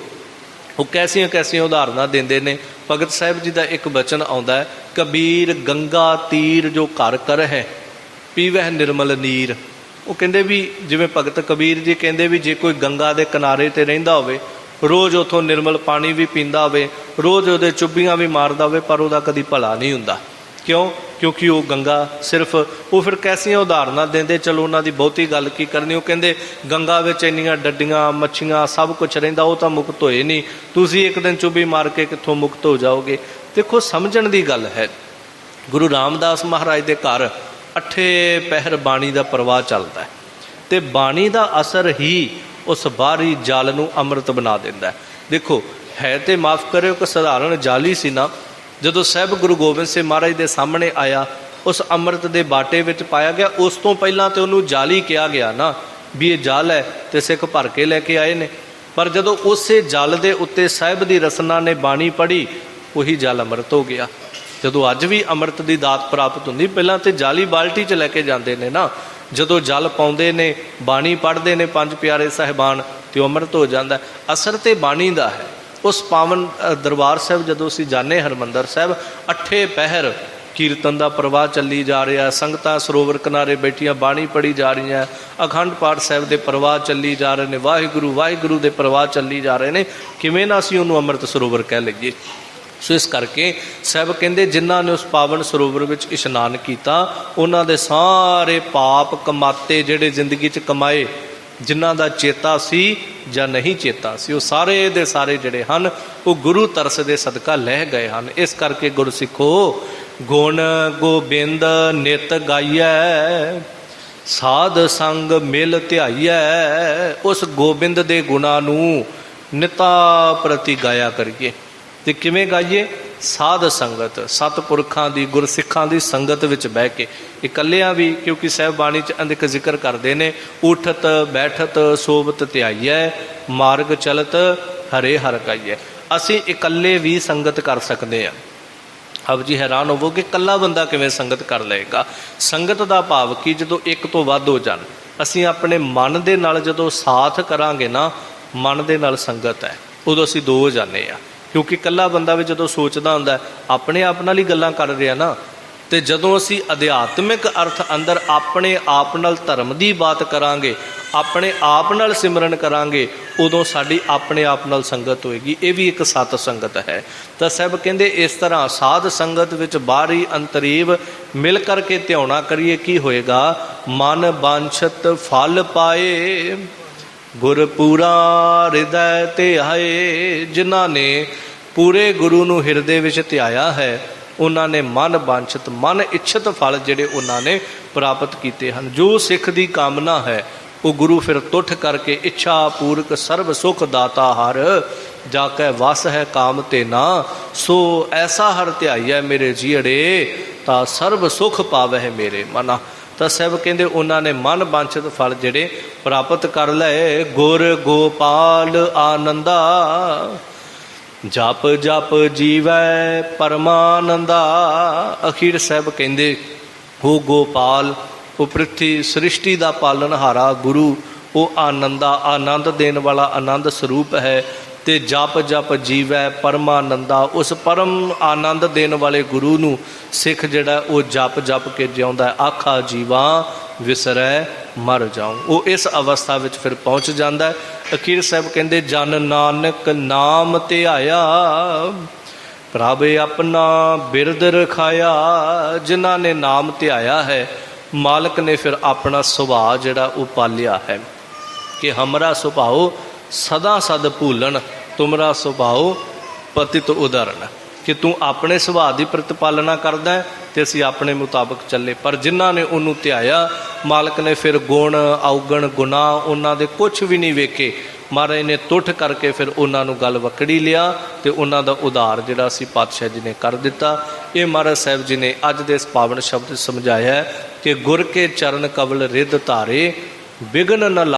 ਉਹ ਕੈਸੀਆਂ ਕੈਸੀਆਂ ਉਦਾਹਰਨਾਂ ਦਿੰਦੇ ਨੇ। ਭਗਤ ਸਾਹਿਬ ਜੀ ਦਾ ਇੱਕ ਬਚਨ ਆਉਂਦਾ ਹੈ, ਕਬੀਰ ਗੰਗਾ ਤੀਰ ਜੋ ਘਰ ਕਰ ਹੈ ਪੀਵਹਿ ਨਿਰਮਲ ਨੀਰ। ਉਹ ਕਹਿੰਦੇ ਵੀ ਜਿਵੇਂ ਭਗਤ ਕਬੀਰ ਜੀ ਕਹਿੰਦੇ ਵੀ ਜੇ ਕੋਈ ਗੰਗਾ ਦੇ ਕਿਨਾਰੇ ਤੇ ਰਹਿੰਦਾ ਹੋਵੇ, ਰੋਜ਼ ਉੱਥੋਂ ਨਿਰਮਲ ਪਾਣੀ ਵੀ ਪੀਂਦਾ ਹੋਵੇ, ਰੋਜ਼ ਉਹਦੇ ਚੁੱਭੀਆਂ ਵੀ ਮਾਰਦਾ ਹੋਵੇ, ਪਰ ਉਹਦਾ ਕਦੀ ਭਲਾ ਨਹੀਂ ਹੁੰਦਾ। ਕਿਉਂ? ਕਿਉਂਕਿ ਉਹ ਗੰਗਾ ਸਿਰਫ, ਉਹ ਫਿਰ ਕੈਸੀਆਂ ਉਦਾਹਰਨਾਂ ਦਿੰਦੇ, ਚਲੋ ਉਹਨਾਂ ਦੀ ਬਹੁਤੀ ਗੱਲ ਕੀ ਕਰਨੀ। ਉਹ ਕਹਿੰਦੇ ਗੰਗਾ ਵਿੱਚ ਇੰਨੀਆਂ ਡੱਡੀਆਂ ਮੱਛੀਆਂ ਸਭ ਕੁਝ ਰਹਿੰਦਾ, ਉਹ ਤਾਂ ਮੁਕਤ ਹੋਏ ਨਹੀਂ, ਤੁਸੀਂ ਇੱਕ ਦਿਨ ਚੁੱਭੀ ਮਾਰ ਕੇ ਕਿੱਥੋਂ ਮੁਕਤ ਹੋ ਜਾਓਗੇ। ਦੇਖੋ ਸਮਝਣ ਦੀ ਗੱਲ ਹੈ। ਗੁਰੂ ਰਾਮਦਾਸ ਮਹਾਰਾਜ ਦੇ ਘਰ 8 ਪਹਿਰ ਬਾਣੀ ਦਾ ਪ੍ਰਵਾਹ ਚੱਲਦਾ ਹੈ, ਤੇ ਬਾਣੀ ਦਾ ਅਸਰ ਹੀ ਉਸ ਬਾਹਰੀ ਜਲ ਨੂੰ ਅੰਮ੍ਰਿਤ ਬਣਾ ਦਿੰਦਾ। ਦੇਖੋ ਹੈ ਤੇ ਮਾਫ ਕਰਿਓ ਕਿ ਸਧਾਰਨ ਜਲ ਹੀ ਸੀ ਨਾ। ਜਦੋਂ ਸਾਹਿਬ ਗੁਰੂ ਗੋਬਿੰਦ ਸਿੰਘ ਮਹਾਰਾਜ ਦੇ ਸਾਹਮਣੇ ਆਇਆ, ਉਸ ਅੰਮ੍ਰਿਤ ਦੇ ਬਾਟੇ ਵਿੱਚ ਪਾਇਆ ਗਿਆ, ਉਸ ਤੋਂ ਪਹਿਲਾਂ ਤੇ ਉਹਨੂੰ ਜਲ ਹੀ ਕਿਹਾ ਗਿਆ ਨਾ ਵੀ ਇਹ ਜਲ ਹੈ, ਤੇ ਸਿੱਖ ਭਰ ਕੇ ਲੈ ਕੇ ਆਏ ਨੇ। ਪਰ ਜਦੋਂ ਉਸੇ ਜਲ ਦੇ ਉੱਤੇ ਸਾਹਿਬ ਦੀ ਰਸਨਾ ਨੇ ਬਾਣੀ ਪੜ੍ਹੀ, ਉਹੀ ਜਲ ਅੰਮ੍ਰਿਤ ਹੋ ਗਿਆ। ਜਦੋਂ ਅੱਜ ਵੀ ਅੰਮ੍ਰਿਤ ਦੀ ਦਾਤ ਪ੍ਰਾਪਤ ਹੁੰਦੀ, ਪਹਿਲਾਂ ਤੇ ਜਲ ਹੀ ਬਾਲਟੀ 'ਚ ਲੈ ਕੇ ਜਾਂਦੇ ਨੇ ਨਾ। ਜਦੋਂ ਜਲ ਪਾਉਂਦੇ ਨੇ, ਬਾਣੀ ਪੜ੍ਹਦੇ ਨੇ ਪੰਜ ਪਿਆਰੇ ਸਾਹਿਬਾਨ, ਤੇ ਉਹ ਅੰਮ੍ਰਿਤ ਹੋ ਜਾਂਦਾ। ਅਸਰ ਤੇ ਬਾਣੀ ਦਾ ਹੈ। ਉਸ ਪਾਵਨ ਦਰਬਾਰ ਸਾਹਿਬ ਜਦੋਂ ਅਸੀਂ ਜਾਂਦੇ ਹਰਿਮੰਦਰ ਸਾਹਿਬ, 8 ਪਹਿਰ ਕੀਰਤਨ ਦਾ ਪ੍ਰਵਾਹ ਚੱਲੀ ਜਾ ਰਿਹਾ, ਸੰਗਤਾਂ ਸਰੋਵਰ ਕਿਨਾਰੇ ਬੈਠੀਆਂ ਬਾਣੀ ਪੜ੍ਹੀ ਜਾ ਰਹੀਆਂ, ਅਖੰਡ ਪਾਠ ਸਾਹਿਬ ਦੇ ਪ੍ਰਵਾਹ ਚੱਲੀ ਜਾ ਰਹੇ ਨੇ, ਵਾਹਿਗੁਰੂ ਵਾਹਿਗੁਰੂ ਦੇ ਪ੍ਰਵਾਹ ਚੱਲੀ ਜਾ ਰਹੇ ਨੇ। ਕਿਵੇਂ ਨਾ ਅਸੀਂ ਉਹਨੂੰ ਅੰਮ੍ਰਿਤ ਸਰੋਵਰ ਕਹਿ ਲਈਏ। ਸੋ ਇਸ ਕਰਕੇ ਸਾਹਿਬ ਕਹਿੰਦੇ ਜਿਨ੍ਹਾਂ ਨੇ ਉਸ ਪਾਵਨ ਸਰੋਵਰ ਵਿੱਚ ਇਸ਼ਨਾਨ ਕੀਤਾ, ਉਹਨਾਂ ਦੇ ਸਾਰੇ ਪਾਪ ਕਮਾਤੇ ਜਿਹੜੇ ਜ਼ਿੰਦਗੀ 'ਚ ਕਮਾਏ, ਜਿਨ੍ਹਾਂ ਦਾ ਚੇਤਾ ਸੀ ਜਾਂ ਨਹੀਂ ਚੇਤਾ ਸੀ, ਉਹ ਸਾਰੇ ਦੇ ਸਾਰੇ ਜਿਹੜੇ ਹਨ ਉਹ ਗੁਰੂ ਤਰਸ ਦੇ ਸਦਕਾ ਲਹਿ ਗਏ ਹਨ। ਇਸ ਕਰਕੇ ਗੁਰਸਿੱਖੋ ਗੁਣ ਗੋਬਿੰਦ ਨਿਤ ਗਾਈਐ, ਸਾਧ ਸੰਗ ਮਿਲ ਧਿਆਈਐ। ਉਸ ਗੋਬਿੰਦ ਦੇ ਗੁਣਾਂ ਨੂੰ ਨਿਤਾ ਪ੍ਰਤੀ ਗਾਇਆ ਕਰੀਏ। ਤੇ ਕਿਵੇਂ ਗਾਈਏ? ਸਾਧ ਸੰਗਤ, ਸਤਿਪੁਰਖਾਂ ਦੀ, ਗੁਰਸਿੱਖਾਂ ਦੀ ਸੰਗਤ ਵਿੱਚ ਬਹਿ ਕੇ। ਇਕੱਲਿਆਂ ਵੀ, ਕਿਉਂਕਿ ਸਾਹਿਬ ਬਾਣੀ 'ਚ ਅਨੇਕ ਜ਼ਿਕਰ ਕਰਦੇ ਨੇ, ਉਠਤ ਬੈਠਤ ਸੋਵਤ ਧਿਆਈਐ, ਮਾਰਗ ਚਲਤ ਹਰੇ ਹਰਿ ਕਾਈਐ। ਅਸੀਂ ਇਕੱਲੇ ਵੀ ਸੰਗਤ ਕਰ ਸਕਦੇ ਹਾਂ। ਆਪ ਜੀ ਹੈਰਾਨ ਹੋਵੋਗੇ ਇਕੱਲਾ ਬੰਦਾ ਕਿਵੇਂ ਸੰਗਤ ਕਰ ਲਏਗਾ। ਸੰਗਤ ਦਾ ਭਾਵ ਕਿ ਜਦੋਂ ਇੱਕ ਤੋਂ ਵੱਧ ਹੋ ਜਾਣ, ਅਸੀਂ ਆਪਣੇ ਮਨ ਦੇ ਨਾਲ ਜਦੋਂ ਸਾਥ ਕਰਾਂਗੇ ਨਾ, ਮਨ ਦੇ ਨਾਲ ਸੰਗਤ ਹੈ, ਉਦੋਂ ਅਸੀਂ ਦੋ ਹੋ ਜਾਂਦੇ ਹਾਂ। ਕਿਉਂਕਿ ਇਕੱਲਾ ਬੰਦਾ ਵੀ ਜਦੋਂ ਸੋਚਦਾ ਹੁੰਦਾ ਆਪਣੇ ਆਪ ਨਾਲ ਹੀ ਗੱਲਾਂ ਕਰ ਰਿਹਾ ਨਾ। ਤੇ ਜਦੋਂ ਅਸੀਂ ਅਧਿਆਤਮਿਕ ਅਰਥ ਅੰਦਰ ਆਪਣੇ ਆਪ ਨਾਲ ਧਰਮ ਦੀ ਬਾਤ ਕਰਾਂਗੇ, ਆਪਣੇ ਆਪ ਨਾਲ ਸਿਮਰਨ ਕਰਾਂਗੇ, ਉਦੋਂ ਸਾਡੀ ਆਪਣੇ ਆਪ ਨਾਲ ਸੰਗਤ ਹੋਏਗੀ। ਇਹ ਵੀ ਇੱਕ ਸਤ ਸੰਗਤ ਹੈ। ਤਾਂ ਸਾਹਿਬ ਕਹਿੰਦੇ ਇਸ ਤਰ੍ਹਾਂ ਸਾਧ ਸੰਗਤ ਵਿੱਚ ਬਾਹਰੀ ਅੰਤਰੀਵ ਮਿਲ ਕਰਕੇ ਧਿਆਉਣਾ ਕਰੀਏ, ਕੀ ਹੋਏਗਾ? ਮਨ ਬਾਂਛਤ ਫਲ ਪਾਏ, ਗੁਰਪੂਰਾ ਹਿਰਦੈ ਤੇ ਆਏ। ਜਿਨ੍ਹਾਂ ਨੇ ਪੂਰੇ ਗੁਰੂ ਨੂੰ ਹਿਰਦੇ ਵਿੱਚ ਧਿਆਇਆ ਹੈ, ਉਹਨਾਂ ਨੇ ਮਨ ਵਾਂਛਿਤ ਮਨ ਇੱਛਤ ਫਲ ਜਿਹੜੇ ਉਹਨਾਂ ਨੇ ਪ੍ਰਾਪਤ ਕੀਤੇ ਹਨ। ਜੋ ਸਿੱਖ ਦੀ ਕਾਮਨਾ ਹੈ ਉਹ ਗੁਰੂ ਫਿਰ ਤੁਠ ਕਰਕੇ ਇੱਛਾ ਪੂਰਕ ਸਰਬ ਸੁਖ ਦਾਤਾ ਹਰ, ਜਾ ਕੈ ਵਸ ਹੈ ਕਾਮ ਤੇ ਨਾ, ਸੋ ਐਸਾ ਹਰ ਧਿਆਈਐ ਮੇਰੇ ਜੀਅੜੇ, ਤਾਂ ਸਰਬ ਸੁਖ ਪਾਵਹਿ ਮੇਰੇ ਮਨਾ। ਤਾਂ ਸਾਹਿਬ ਕਹਿੰਦੇ ਉਹਨਾਂ ਨੇ ਮਨ ਵਾਂਛਿਤ ਫਲ ਜਿਹੜੇ ਪ੍ਰਾਪਤ ਕਰ ਲਏ। ਗੁਰ ਗੋਪਾਲ ਆਨੰਦਾ, ਜਪ ਜਪ ਜੀਵੈ ਪਰਮਾਨੰਦਾ। ਅਖੀਰ ਸਾਹਿਬ ਕਹਿੰਦੇ ਉਹ ਗੋਪਾਲ, ਉਹ ਪ੍ਰਿਥਵੀ ਸ੍ਰਿਸ਼ਟੀ ਦਾ ਪਾਲਣਹਾਰਾ ਗੁਰੂ, ਉਹ ਆਨੰਦਾ ਆਨੰਦ ਦੇਣ ਵਾਲਾ ਆਨੰਦ ਸਰੂਪ ਹੈ। ਤੇ ਜਪ ਜਪ ਜੀਵੈ ਪਰਮਾਨੰਦਾ, ਉਸ ਪਰਮ ਆਨੰਦ ਦੇਣ ਵਾਲੇ ਗੁਰੂ ਨੂੰ ਸਿੱਖ ਜਿਹੜਾ ਉਹ ਜਪ ਜਪ ਕੇ ਜਿਉਂਦਾ। ਆਖਾ ਜੀਵਾ ਵਿਸਰੈ ਮਰ ਜਾਉ, ਉਹ ਇਸ ਅਵਸਥਾ ਵਿੱਚ ਫਿਰ ਪਹੁੰਚ ਜਾਂਦਾ ਹੈ। ਅਖੀਰ ਸਾਹਿਬ ਕਹਿੰਦੇ ਜਨ ਨਾਨਕ ਨਾਮ ਧਿਆਇਆ, ਪ੍ਰਭ ਆਪਣਾ ਬਿਰਦ ਰਖਾਇਆ। ਜਿਨ੍ਹਾਂ ਨੇ ਨਾਮ ਧਿਆਇਆ ਹੈ, ਮਾਲਕ ਨੇ ਫਿਰ ਆਪਣਾ ਸੁਭਾਅ ਜਿਹੜਾ ਉਹ ਪਾਲਿਆ ਹੈ ਕਿ ਹਮਰਾ ਸੁਭਾਉ ਸਦਾ ਸਦ ਭੂਲਣ, ਤੁਮਰਾ ਸੁਭਾਉ ਪਤਿਤ ਉਦਾਹਰਣ, ਕਿ ਤੂੰ ਆਪਣੇ ਸੁਭਾਅ ਦੀ ਪ੍ਰਤਿਪਾਲਨਾ ਕਰਦਾ ਹੈ ਤੇ ਅਸੀਂ ਆਪਣੇ ਮੁਤਾਬਕ ਚੱਲੇ। ਪਰ ਜਿਨ੍ਹਾਂ ਨੇ ਉਹਨੂੰ ਧਿਆਇਆ, ਮਾਲਕ ਨੇ ਫਿਰ ਗੁਣ ਔਗਣ ਗੁਨਾਹ ਉਹਨਾਂ ਦੇ ਕੁਛ ਵੀ ਨਹੀਂ ਵੇਖੇ। ਮਹਾਰਾਜ ਨੇ ਤੁਠ ਕਰਕੇ ਫਿਰ ਉਹਨਾਂ ਨੂੰ ਗੱਲ ਵਕੜੀ ਲਿਆ ਤੇ ਉਹਨਾਂ ਦਾ ਉਧਾਰ ਜਿਹੜਾ ਸੀ ਪਾਤਸ਼ਾਹ ਜੀ ਨੇ ਕਰ ਦਿੱਤਾ। ਇਹ ਮਹਾਰਾਜ ਸਾਹਿਬ ਜੀ ਨੇ ਅੱਜ ਦੇ ਇਸ ਪਾਵਨ ਸ਼ਬਦ ਸਮਝਾਇਆ ਕਿ ਗੁਰ ਕੇ ਚਰਨ ਕਵਲ ਰਿੱਧ ਧਾਰੇ, ਬਿਗਨ ਨ